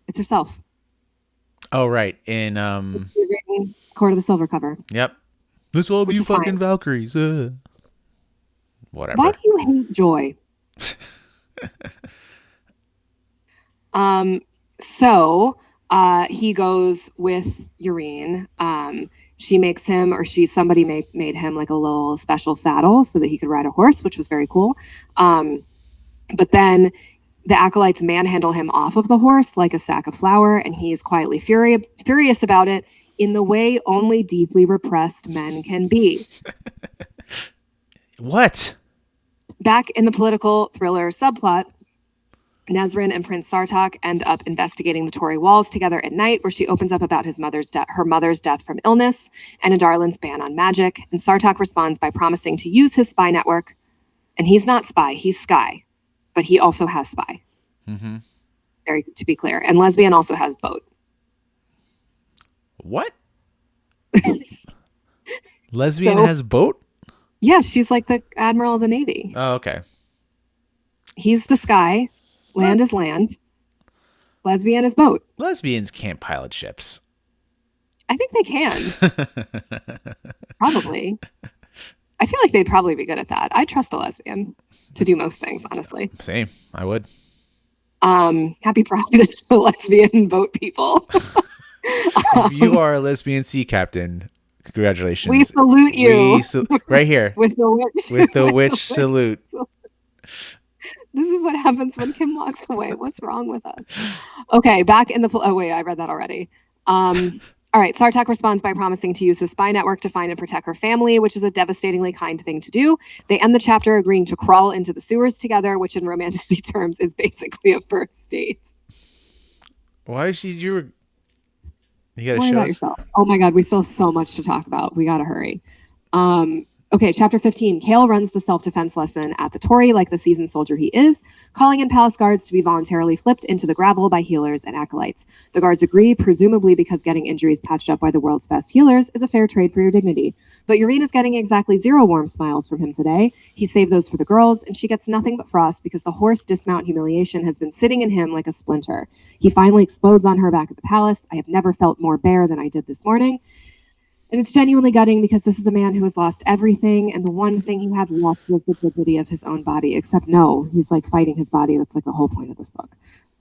it's herself. Oh, right. In Court of the Silver cover. Yep. This will be fucking fine. Valkyries. Whatever. Why do you hate Joy? So he goes with Yrene. Somebody made him like a little special saddle so that he could ride a horse, which was very cool. But then the acolytes manhandle him off of the horse like a sack of flour, and he's quietly furious about it in the way only deeply repressed men can be. What? Back in the political thriller subplot, Nesrin and Prince Sartok end up investigating the Tory walls together at night, where she opens up about her mother's death from illness and Adarlan's ban on magic. And Sartok responds by promising to use his spy network. And he's not spy, he's Sky. But he also has spy. Mm-hmm. To be clear. And Lesbian also has boat. What? Lesbian has boat? Yeah, she's like the Admiral of the Navy. Oh, okay. He's the Sky. Land is land. Lesbian is boat. Lesbians can't pilot ships. I think they can. Probably. I feel like they'd probably be good at that. I trust a lesbian to do most things, honestly. Same. I would. Happy Pride to lesbian boat people. If you are a lesbian sea captain, Congratulations. We salute you. Right here. With the witch. With the witch salute. This is what happens when Kim walks away. What's wrong with us? Okay, back in the... Oh, wait, I read that already. All right, Sartak responds by promising to use his spy network to find and protect her family, which is a devastatingly kind thing to do. They end the chapter agreeing to crawl into the sewers together, which in Romantasy terms is basically a first date. Why is she... You gotta Worry show about us? yourself. Oh my God, we still have so much to talk about. We gotta hurry. Okay, chapter 15. Kale runs the self-defense lesson at the Tory like the seasoned soldier he is, calling in palace guards to be voluntarily flipped into the gravel by healers and acolytes. The guards agree, presumably because getting injuries patched up by the world's best healers is a fair trade for your dignity. But Yrene is getting exactly 0 warm smiles from him today. He saved those for the girls, and she gets nothing but frost because the horse dismount humiliation has been sitting in him like a splinter. He finally explodes on her back at the palace. I have never felt more bare than I did this morning. And it's genuinely gutting because this is a man who has lost everything, and the one thing he had left was the dignity of his own body. Except no, he's like fighting his body. That's like the whole point of this book.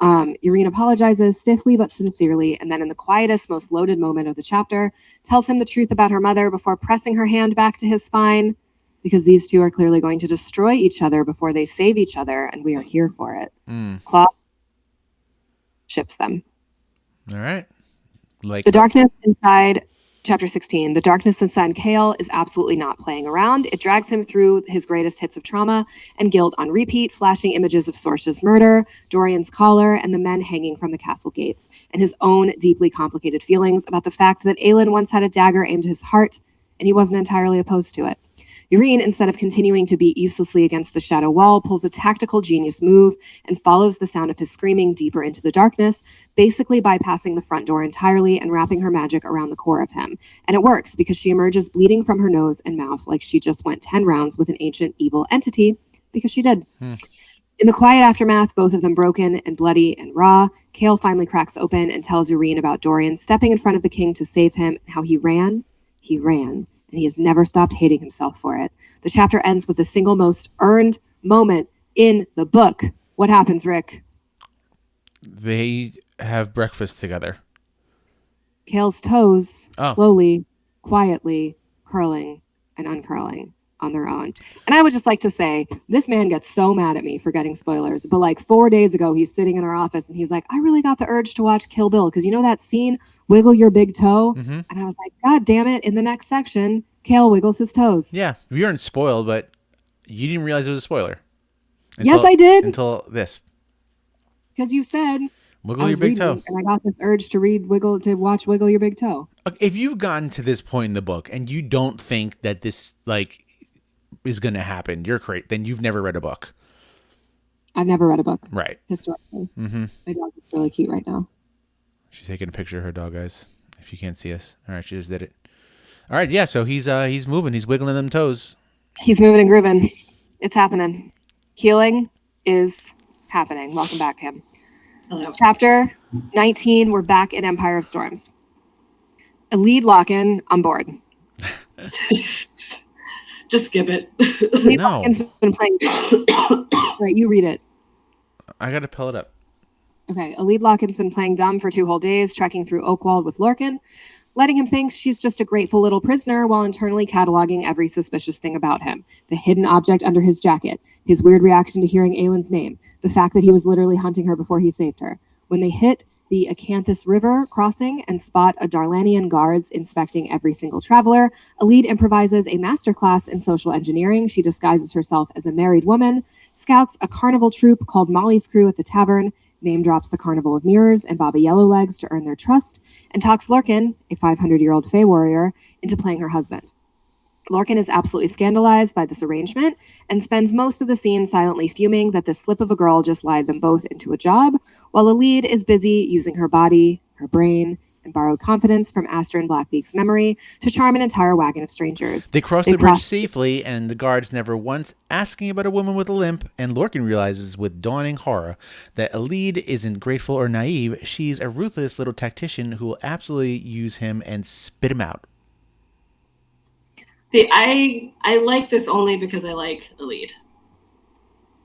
Yrene apologizes stiffly but sincerely, and then in the quietest, most loaded moment of the chapter, tells him the truth about her mother before pressing her hand back to his spine, because these two are clearly going to destroy each other before they save each other, and we are here for it. Claw ships them. All right. Like the darkness inside... Chapter 16. The darkness inside Kale is absolutely not playing around. It drags him through his greatest hits of trauma and guilt on repeat, flashing images of Sorce's murder, Dorian's collar, and the men hanging from the castle gates, and his own deeply complicated feelings about the fact that Aelin once had a dagger aimed at his heart, and he wasn't entirely opposed to it. Yrene, instead of continuing to beat uselessly against the shadow wall, pulls a tactical genius move and follows the sound of his screaming deeper into the darkness, basically bypassing the front door entirely and wrapping her magic around the core of him. And it works because she emerges bleeding from her nose and mouth like she just went 10 rounds with an ancient evil entity, because she did. In the quiet aftermath, both of them broken and bloody and raw, Kale finally cracks open and tells Yrene about Dorian stepping in front of the king to save him, and how he ran, and he has never stopped hating himself for it. The chapter ends with the single most earned moment in the book. What happens, Rick? They have breakfast together. Kale's toes slowly, quietly curling and uncurling on their own. And I would just like to say, this man gets so mad at me for getting spoilers, but like 4 days ago, he's sitting in our office and he's like, I really got the urge to watch Kill Bill because you know that scene, wiggle your big toe? And I was like, God damn it, in the next section, Kale wiggles his toes. Yeah, you weren't spoiled, but you didn't realize it was a spoiler. Yes, I did. Until this. Because you said... Wiggle your big toe. And I got this urge to watch Wiggle Your Big Toe. If you've gotten to this point in the book and you don't think that this like is going to happen, you're great. Then you've never read a book. I've never read a book. Right. Historically. My dog is really cute right now. She's taking a picture of her dog, guys. If you can't see us. All right, she just did it. All right, yeah, so he's moving. He's wiggling them toes. He's moving and grooving. It's happening. Healing is happening. Welcome back, Kim. Hello. Chapter 19, we're back in Empire of Storms. A lead lock-in on board. Just skip it. Lead Lock-in's been playing... Right, you read it. I got to pull it up. Okay, a lead Lock-in's been playing dumb for 2 whole days, trekking through Oakwald with Lorcan, letting him think she's just a grateful little prisoner while internally cataloging every suspicious thing about him. The hidden object under his jacket, his weird reaction to hearing Aelin's name, the fact that he was literally hunting her before he saved her. When they hit the Acanthus River crossing and spot a Darlanian guards inspecting every single traveler, Alid improvises a masterclass in social engineering. She disguises herself as a married woman, scouts a carnival troupe called Molly's Crew at the tavern, name drops the Carnival of Mirrors and Baba Yellowlegs to earn their trust, and talks Lorcan, a 500-year-old Fey warrior, into playing her husband. Lorcan is absolutely scandalized by this arrangement and spends most of the scene silently fuming that this slip of a girl just lied them both into a job, while Alid is busy using her body, her brain, and borrowed confidence from Manon Blackbeak's memory to charm an entire wagon of strangers. They cross the bridge safely, and the guards never once asking about a woman with a limp, and Lorcan realizes with dawning horror that Alid isn't grateful or naive. She's a ruthless little tactician who will absolutely use him and spit him out. See, I like this only because I like Alid.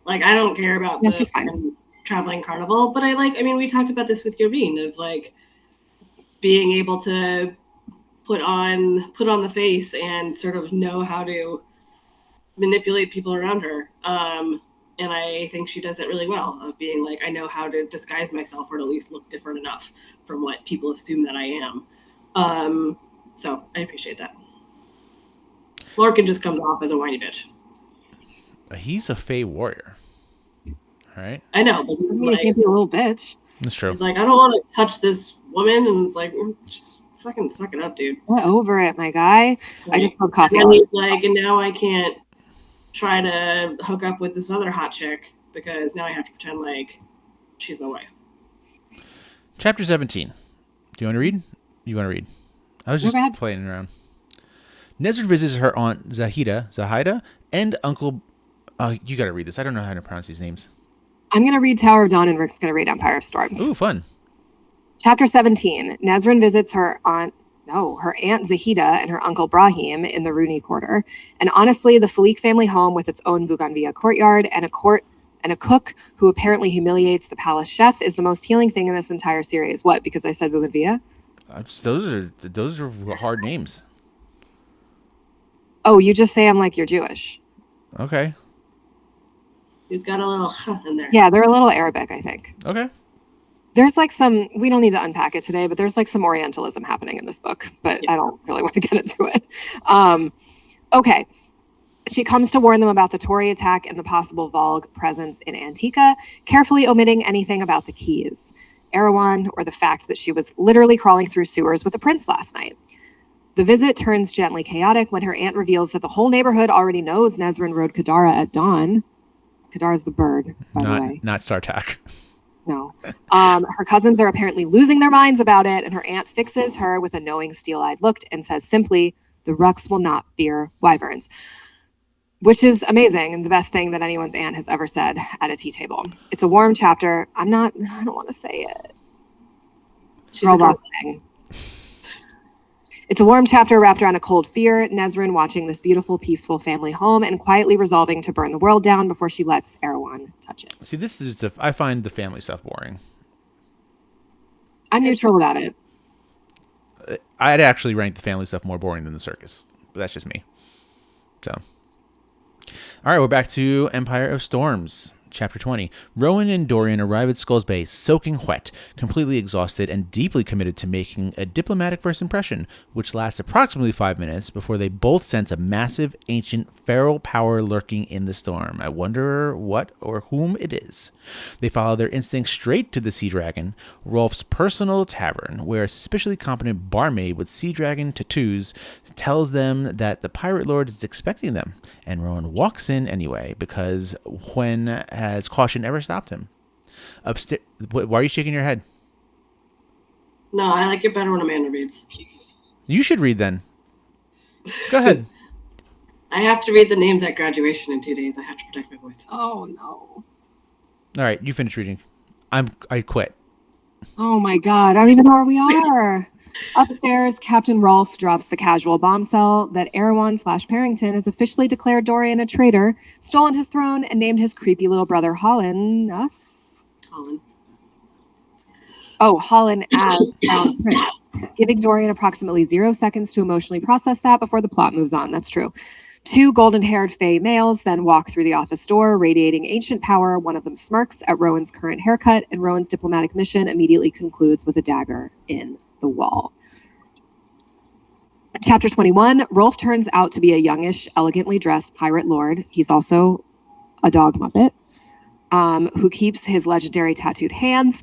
Like, I don't care about the traveling carnival, but we talked about this with Yrene of, like, being able to put on the face and sort of know how to manipulate people around her. And I think she does it really well of being like, I know how to disguise myself or at least look different enough from what people assume that I am. So I appreciate that. Lorcan just comes off as a whiny bitch. He's a Fey warrior. All right. I know, but I mean, you can't be a little bitch. That's true. He's like, I don't want to touch this woman, and it's like, just fucking suck it up, dude. Get over it, my guy. I just put coffee and on. He's like, and now I can't try to hook up with this other hot chick because now I have to pretend like she's my wife. Chapter 17. Do you want to read? You want to read? I was just playing around. Nezra visits her aunt Zahida, and uncle. You got to read this. I don't know how to pronounce these names. I'm going to read Tower of Dawn, and Rick's going to read Empire of Storms. Ooh, fun. Chapter 17. Nezra visits her aunt Zahida and her uncle Brahim in the Rooney Quarter. And honestly, the Falik family home with its own bougainvillea courtyard and a cook who apparently humiliates the palace chef is the most healing thing in this entire series. What? Because I said bougainvillea? Those are hard names. Oh, you just say I'm like you're Jewish. Okay. He's got a little in there. Yeah, they're a little Arabic, I think. Okay. There's like some, we don't need to unpack it today, but there's like some Orientalism happening in this book, but I don't really want to get into it. Okay. She comes to warn them about the Tory attack and the possible Valg presence in Antica, carefully omitting anything about the keys, Erewhon, or the fact that she was literally crawling through sewers with a prince last night. The visit turns gently chaotic when her aunt reveals that the whole neighborhood already knows Nezra rode Kadara at dawn. Kadara's the bird, by the way. Not Sartak. No. Her cousins are apparently losing their minds about it, and her aunt fixes her with a knowing, steel-eyed look and says simply, the Rux will not fear wyverns. Which is amazing and the best thing that anyone's aunt has ever said at a tea table. It's a warm chapter. I don't want to say it. Girl boss thing. It's a warm chapter wrapped around a cold fear, Nezra watching this beautiful, peaceful family home and quietly resolving to burn the world down before she lets Erewhon touch it. See, this is I find the family stuff boring. I'm neutral about it. I'd actually rank the family stuff more boring than the circus, but that's just me. So, all right, we're back to Empire of Storms. Chapter 20. Rowan and Dorian arrive at Skull's Bay soaking wet, completely exhausted, and deeply committed to making a diplomatic first impression, which lasts approximately 5 minutes before they both sense a massive, ancient, feral power lurking in the storm. I wonder what or whom it is. They follow their instincts straight to the Sea Dragon, Rolf's personal tavern, where a suspiciously competent barmaid with Sea Dragon tattoos tells them that the Pirate Lord is expecting them, and Rowan walks in anyway, because when has caution ever stopped him? Upstairs. Why are you shaking your head? No, I like it better when Amanda reads. You should read then. Go ahead. I have to read the names at graduation in 2 days. I have to protect my voice. Oh no. All right, you finish reading. I quit. Oh my god, I don't even know where we are. Upstairs, Captain Rolf drops the casual bombshell that Erewhon/Parrington has officially declared Dorian a traitor, stolen his throne, and named his creepy little brother Holland as Crown Prince, giving Dorian approximately 0 seconds to emotionally process that before the plot moves on. That's true. 2 golden-haired Fey males then walk through the office door, radiating ancient power. One of them smirks at Rowan's current haircut, and Rowan's diplomatic mission immediately concludes with a dagger in the wall. Chapter 21, Rolf turns out to be a youngish, elegantly dressed pirate lord. He's also a dog muppet, who keeps his legendary tattooed hands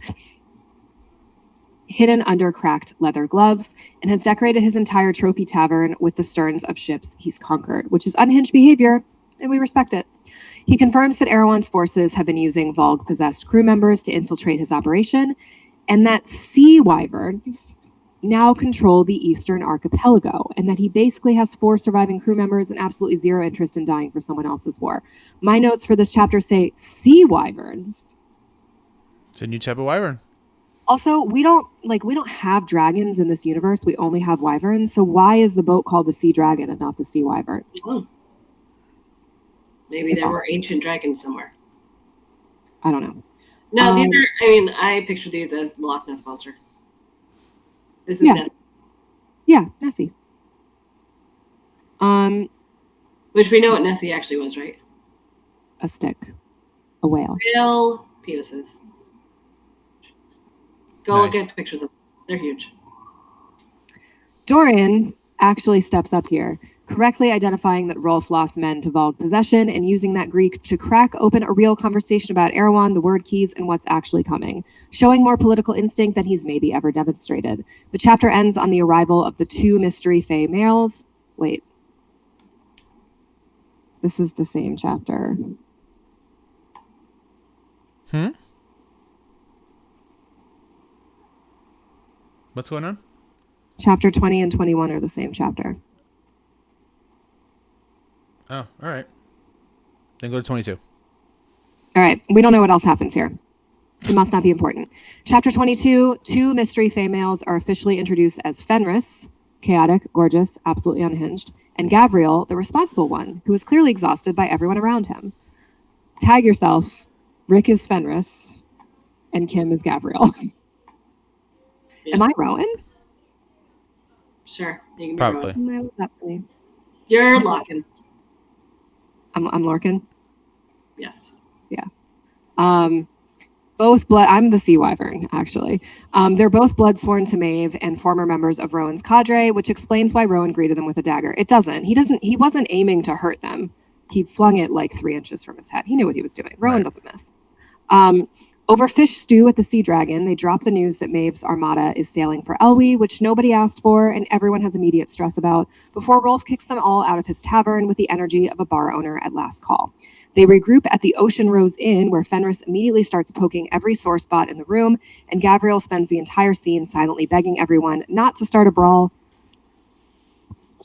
hidden under cracked leather gloves, and has decorated his entire trophy tavern with the sterns of ships he's conquered, which is unhinged behavior, and we respect it. He confirms that Erewhon's forces have been using Valg-possessed crew members to infiltrate his operation, and that sea wyverns now control the eastern archipelago, and that he basically has 4 surviving crew members and absolutely 0 interest in dying for someone else's war. My notes for this chapter say sea wyverns. It's a new type of wyvern. Also, we don't have dragons in this universe. We only have wyverns. So why is the boat called the Sea Dragon and not the Sea Wyvern? Maybe there were ancient dragons somewhere. I don't know. No, these are, I picture these as the Loch Ness Monster. This is Ness. Yeah, Nessie. Which we know what Nessie actually was, right? A stick. A whale. Whale penises. Go look at pictures of them. They're huge. Dorian actually steps up here, correctly identifying that Rolf lost men to Valg possession and using that Greek to crack open a real conversation about Erewhon, the word keys, and what's actually coming, showing more political instinct than he's maybe ever demonstrated. The chapter ends on the arrival of the 2 mystery fae males. Wait. This is the same chapter. What's going on? Chapter 20 and 21 are the same chapter. Oh, all right. Then go to 22. All right. We don't know what else happens here. It must not be important. Chapter 22, 2 mystery fae males are officially introduced as Fenris, chaotic, gorgeous, absolutely unhinged, and Gavriel, the responsible one, who is clearly exhausted by everyone around him. Tag yourself. Rick is Fenris, and Kim is Gavriel. Yeah. Am I Rowan? Sure. You can be Probably. Rowan. You're Larkin. I'm Larkin? Yes. Yeah. Both blood. I'm the sea wyvern, actually. They're both blood sworn to Maeve and former members of Rowan's cadre, which explains why Rowan greeted them with a dagger. It doesn't. He wasn't aiming to hurt them. He flung it like 3 inches from his head. He knew what he was doing. Rowan doesn't miss. Over fish stew at the Sea Dragon, they drop the news that Maeve's armada is sailing for Elwë, which nobody asked for and everyone has immediate stress about, before Rolf kicks them all out of his tavern with the energy of a bar owner at last call. They regroup at the Ocean Rose Inn, where Fenris immediately starts poking every sore spot in the room, and Gavriel spends the entire scene silently begging everyone not to start a brawl,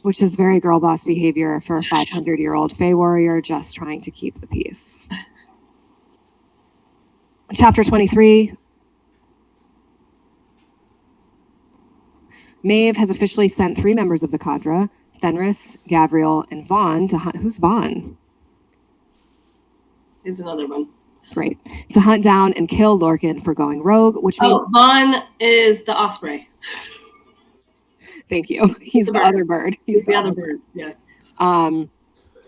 which is very girl boss behavior for a 500-year-old Fae warrior just trying to keep the peace. Chapter 23. Maeve has officially sent 3 members of the cadre, Fenris, Gavriel, and Vaughn, to hunt. Who's Vaughn? Here's another one. Great. To hunt down and kill Lorcan for going rogue, which means... Oh, Vaughn is the osprey. Thank you. He's the other bird. He's the other bird, yes.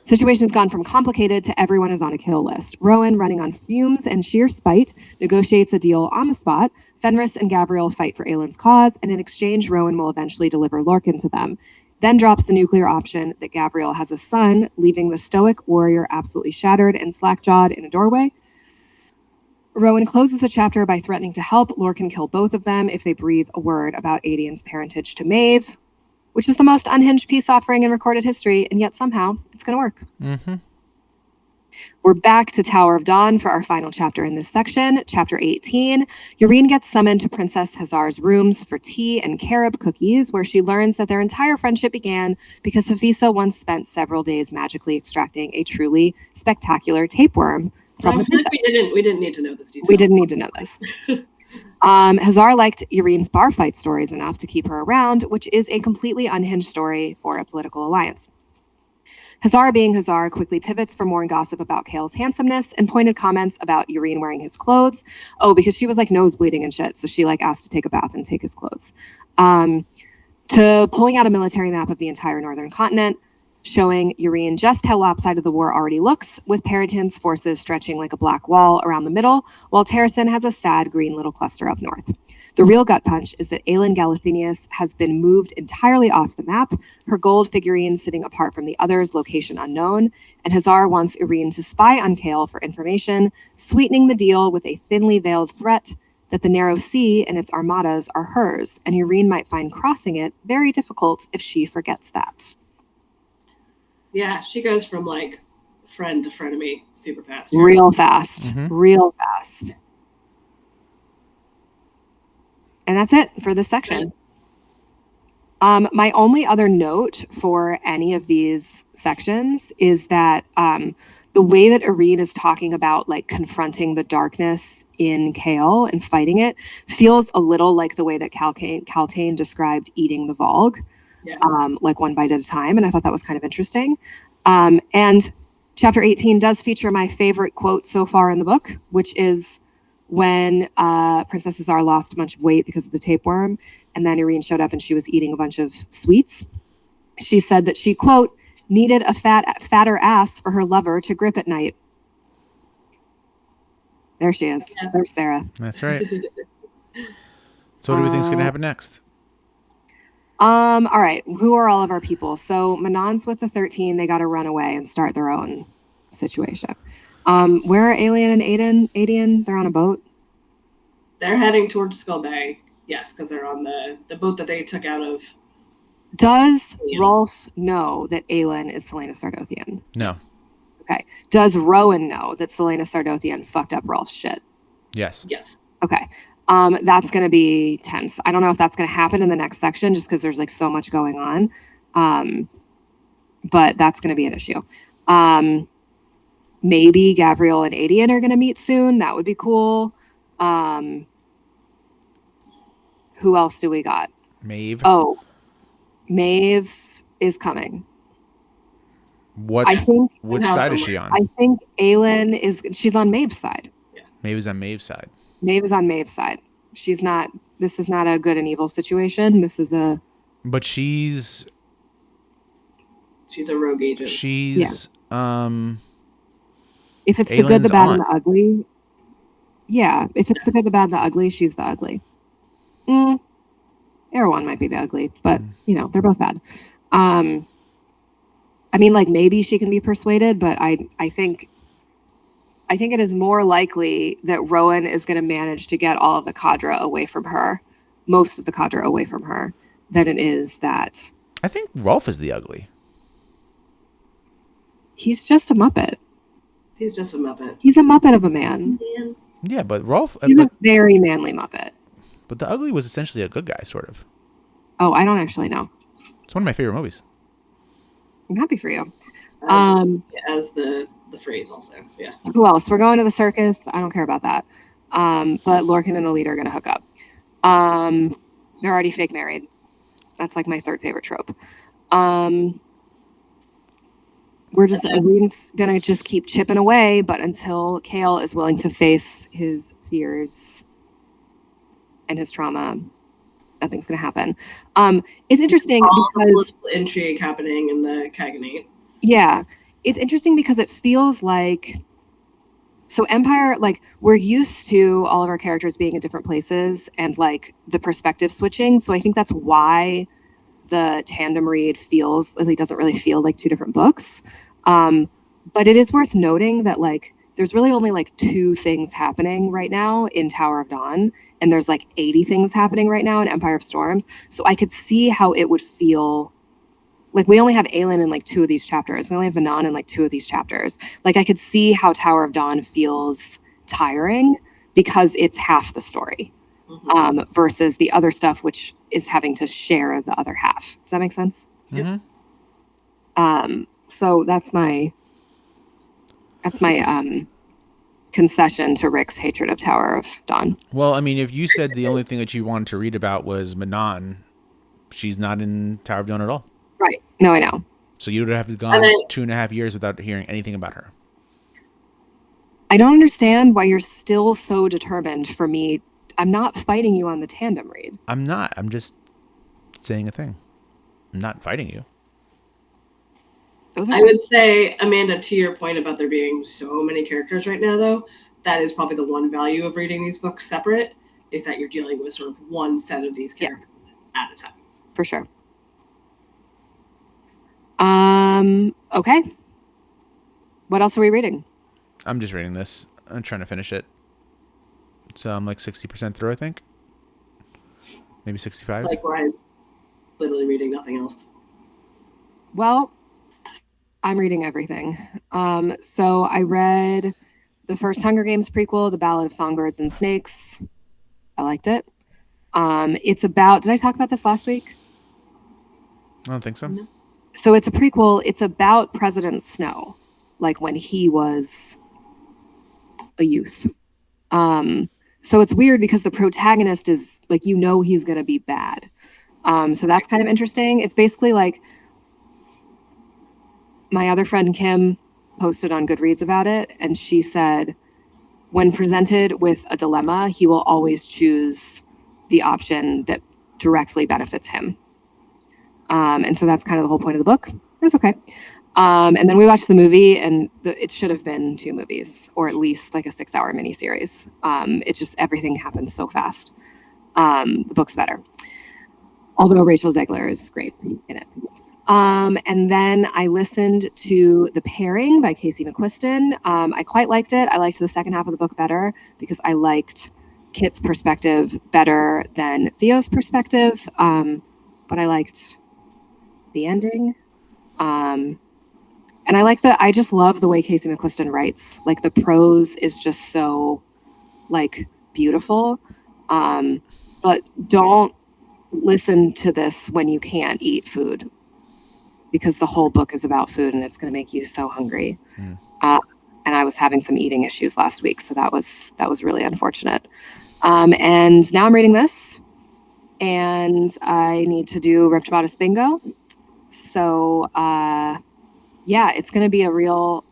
Situation's gone from complicated to everyone is on a kill list. Rowan, running on fumes and sheer spite, negotiates a deal on the spot. Fenris and Gavriel fight for Aelin's cause, and in exchange, Rowan will eventually deliver Lorcan to them. Then drops the nuclear option that Gavriel has a son, leaving the stoic warrior absolutely shattered and slack-jawed in a doorway. Rowan closes the chapter by threatening to help Lorcan kill both of them if they breathe a word about Adian's parentage to Maeve, which is the most unhinged peace offering in recorded history, and yet somehow it's going to work. Mm-hmm. We're back to Tower of Dawn for our final chapter in this section, Chapter 18. Yrene gets summoned to Princess Hazar's rooms for tea and carob cookies, where she learns that their entire friendship began because Hafisa once spent several days magically extracting a truly spectacular tapeworm from the princess. We didn't need to know this detail. We didn't need to know this. Hazar liked Yrene's bar fight stories enough to keep her around, which is a completely unhinged story for a political alliance. Hazar, being Hazar, quickly pivots for more gossip about Kale's handsomeness and pointed comments about Yrene wearing his clothes. Oh, because she was like nosebleeding and shit, so she like asked to take a bath and take his clothes. To pulling out a military map of the entire northern continent, showing Yrene just how lopsided the war already looks, with Periton's forces stretching like a black wall around the middle, while Terrasen has a sad green little cluster up north. The real gut punch is that Aelin Galathinius has been moved entirely off the map, her gold figurine sitting apart from the others, location unknown, and Hazar wants Yrene to spy on Kale for information, sweetening the deal with a thinly veiled threat that the narrow sea and its armadas are hers, and Yrene might find crossing it very difficult if she forgets that. Yeah, she goes from like friend to frenemy super fast. Real fast. Mm-hmm. Real fast. And that's it for this section. My only other note for any of these sections is that the way that Yrene is talking about like confronting the darkness in Chaol and fighting it feels a little like the way that Kaltain described eating the Valg. Yeah. Like one bite at a time. And I thought that was kind of interesting. And chapter 18 does feature my favorite quote so far in the book, which is when Princess Azar lost a bunch of weight because of the tapeworm, and then Yrene showed up and she was eating a bunch of sweets. She said that she, quote, needed a fatter ass for her lover to grip at night. There she is. Yeah. There's Sarah. That's right. So what do we think is going to happen next? All right. Who are all of our people? So Manon's with the 13. They got to run away and start their own situation. Where are Alien and Aiden? They're on a boat. They're heading towards Skull Bay. Yes, because they're on the boat that they took out of. Does Rolf know that Aelin is Selena Sardothian? No. Okay. Does Rowan know that Selena Sardothian fucked up Rolf's shit? Yes. Yes. Okay. That's going to be tense. I don't know if that's going to happen in the next section just because there's like so much going on. But that's going to be an issue. Maybe Gavriel and Adian are going to meet soon. That would be cool. Who else do we got? Maeve. Oh, Maeve is coming. What? I think. Which side is she on? I think Aelin she's on Maeve's side. Yeah. Maeve is on Maeve's side. Maeve is on Maeve's side. She's not. This is not a good and evil situation. This is a. But she's a rogue agent. She's If it's the good, the bad, and the ugly. Yeah, if it's the good, the bad, and the ugly, she's the ugly. Erewhon might be the ugly, but they're both bad. I mean, like maybe she can be persuaded, but I think it is more likely that Rowan is going to manage to get all of the cadre away from her, most of the cadre away from her, than it is that. I think Rolf is the ugly. He's just a Muppet. He's just a Muppet. He's a Muppet of a man. Yeah, but Rolf. He's a very manly Muppet. But the ugly was essentially a good guy, sort of. Oh, I don't actually know. It's one of my favorite movies. I'm happy for you. As the phrase also, yeah. Who else? We're going to the circus. I don't care about that. But Lorcan and Alita are going to hook up. They're already fake married. That's like my third favorite trope. Irene's going to just keep chipping away, but until Kale is willing to face his fears and his trauma, nothing's going to happen. It's interesting because intrigue happening in the Kaganate. Yeah, it's interesting because it feels like Empire, like we're used to all of our characters being in different places and like the perspective switching. So I think that's why the tandem read feels like it doesn't really feel like two different books. But it is worth noting that like there's really only like 2 things happening right now in Tower of Dawn, and there's like 80 things happening right now in Empire of Storms. So I could see how it would feel like we only have Aelin in like 2 of these chapters. We only have Manon in like 2 of these chapters. Like I could see how Tower of Dawn feels tiring because it's half the story versus the other stuff, which is having to share the other half. Does that make sense? Mm-hmm. So that's my concession to Rick's hatred of Tower of Dawn. Well, I mean, if you said the only thing that you wanted to read about was Manon, she's not in Tower of Dawn at all. Right. No, I know. So you would have gone 2.5 years without hearing anything about her. I don't understand why you're still so determined for me. I'm not fighting you on the tandem read. I'm not. I'm just saying a thing. I'm not fighting you. I would say, Amanda, to your point about there being so many characters right now, though, that is probably the one value of reading these books separate, is that you're dealing with sort of one set of these characters at a time. For sure. Okay. What else are we reading? I'm just reading this. I'm trying to finish it. So I'm like 60% through, I think. Maybe 65. Likewise. Literally reading nothing else. Well, I'm reading everything. So I read the first Hunger Games prequel, The Ballad of Songbirds and Snakes. I liked it. It's about, did I talk about this last week? I don't think so. No. So it's a prequel. It's about President Snow, like when he was a youth. So it's weird because the protagonist is like, he's going to be bad. So that's kind of interesting. It's basically like my other friend Kim posted on Goodreads about it, and she said when presented with a dilemma, he will always choose the option that directly benefits him. And so that's kind of the whole point of the book. It's okay. And then we watched the movie, and it should have been 2 movies, or at least like a 6-hour miniseries. It's just everything happens so fast. The book's better. Although Rachel Zegler is great in it. And then I listened to The Pairing by Casey McQuiston. I quite liked it. I liked the second half of the book better because I liked Kit's perspective better than Theo's perspective. But I liked the ending. And I just love the way Casey McQuiston writes. Like the prose is just so like beautiful. But don't listen to this when you can't eat food, because the whole book is about food and it's going to make you so hungry. And I was having some eating issues last week, so that was really unfortunate. And now I'm reading this, and I need to do Riptobatus bingo. So yeah, it's going to be a real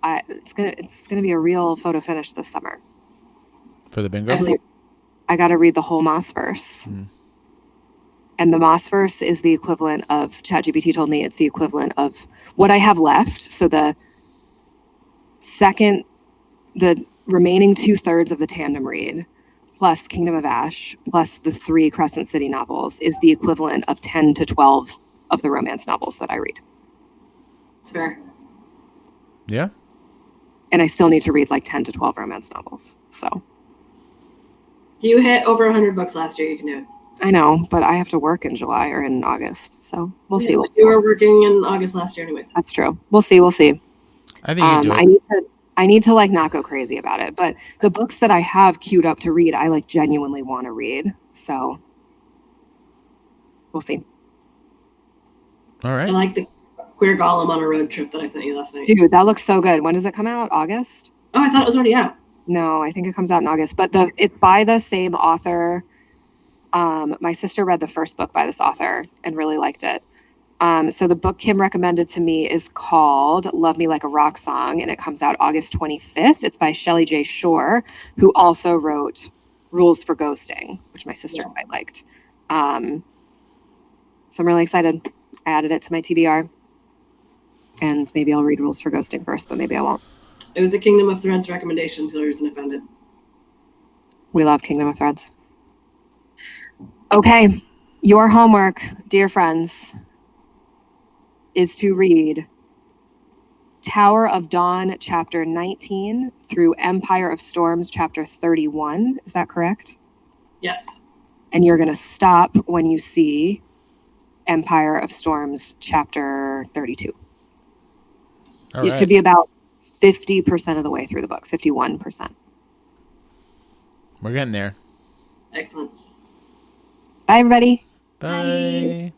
be a real photo finish this summer for the bingo. I got to read the whole Maas verse. And the Maas verse is the equivalent of, ChatGPT told me it's the equivalent of what I have left. So the remaining 2/3 of the Tandem read, plus Kingdom of Ash, plus the 3 Crescent City novels, is the equivalent of 10 to 12 of the romance novels that I read. It's fair. Yeah. And I still need to read like 10 to 12 romance novels. So. You hit over 100 books last year. You can do it. I know, but I have to work in July or in August. So we'll see. You were working in August last year anyways. That's true. We'll see. I think you do it. I need to like not go crazy about it, but the books that I have queued up to read, I like genuinely want to read. So we'll see. All right. I like the Queer Golem on a Road Trip that I sent you last night. Dude, that looks so good. When does it come out? August? Oh, I thought it was already out. No, I think it comes out in August, but it's by the same author. My sister read the first book by this author and really liked it. So the book Kim recommended to me is called Love Me Like a Rock Song, and it comes out August 25th. It's by Shelley J. Shore, who also wrote Rules for Ghosting, which my sister quite liked. So I'm really excited. I added it to my TBR. And maybe I'll read Rules for Ghosting first, but maybe I won't. It was a Kingdom of Threads recommendation, so Hilary isn't offended. We love Kingdom of Threads. Okay, your homework, dear friends, is to read Tower of Dawn, chapter 19, through Empire of Storms, chapter 31. Is that correct? Yes. And you're going to stop when you see Empire of Storms, chapter 32. You should be about 50% of the way through the book, 51%. We're getting there. Excellent. Bye, everybody. Bye.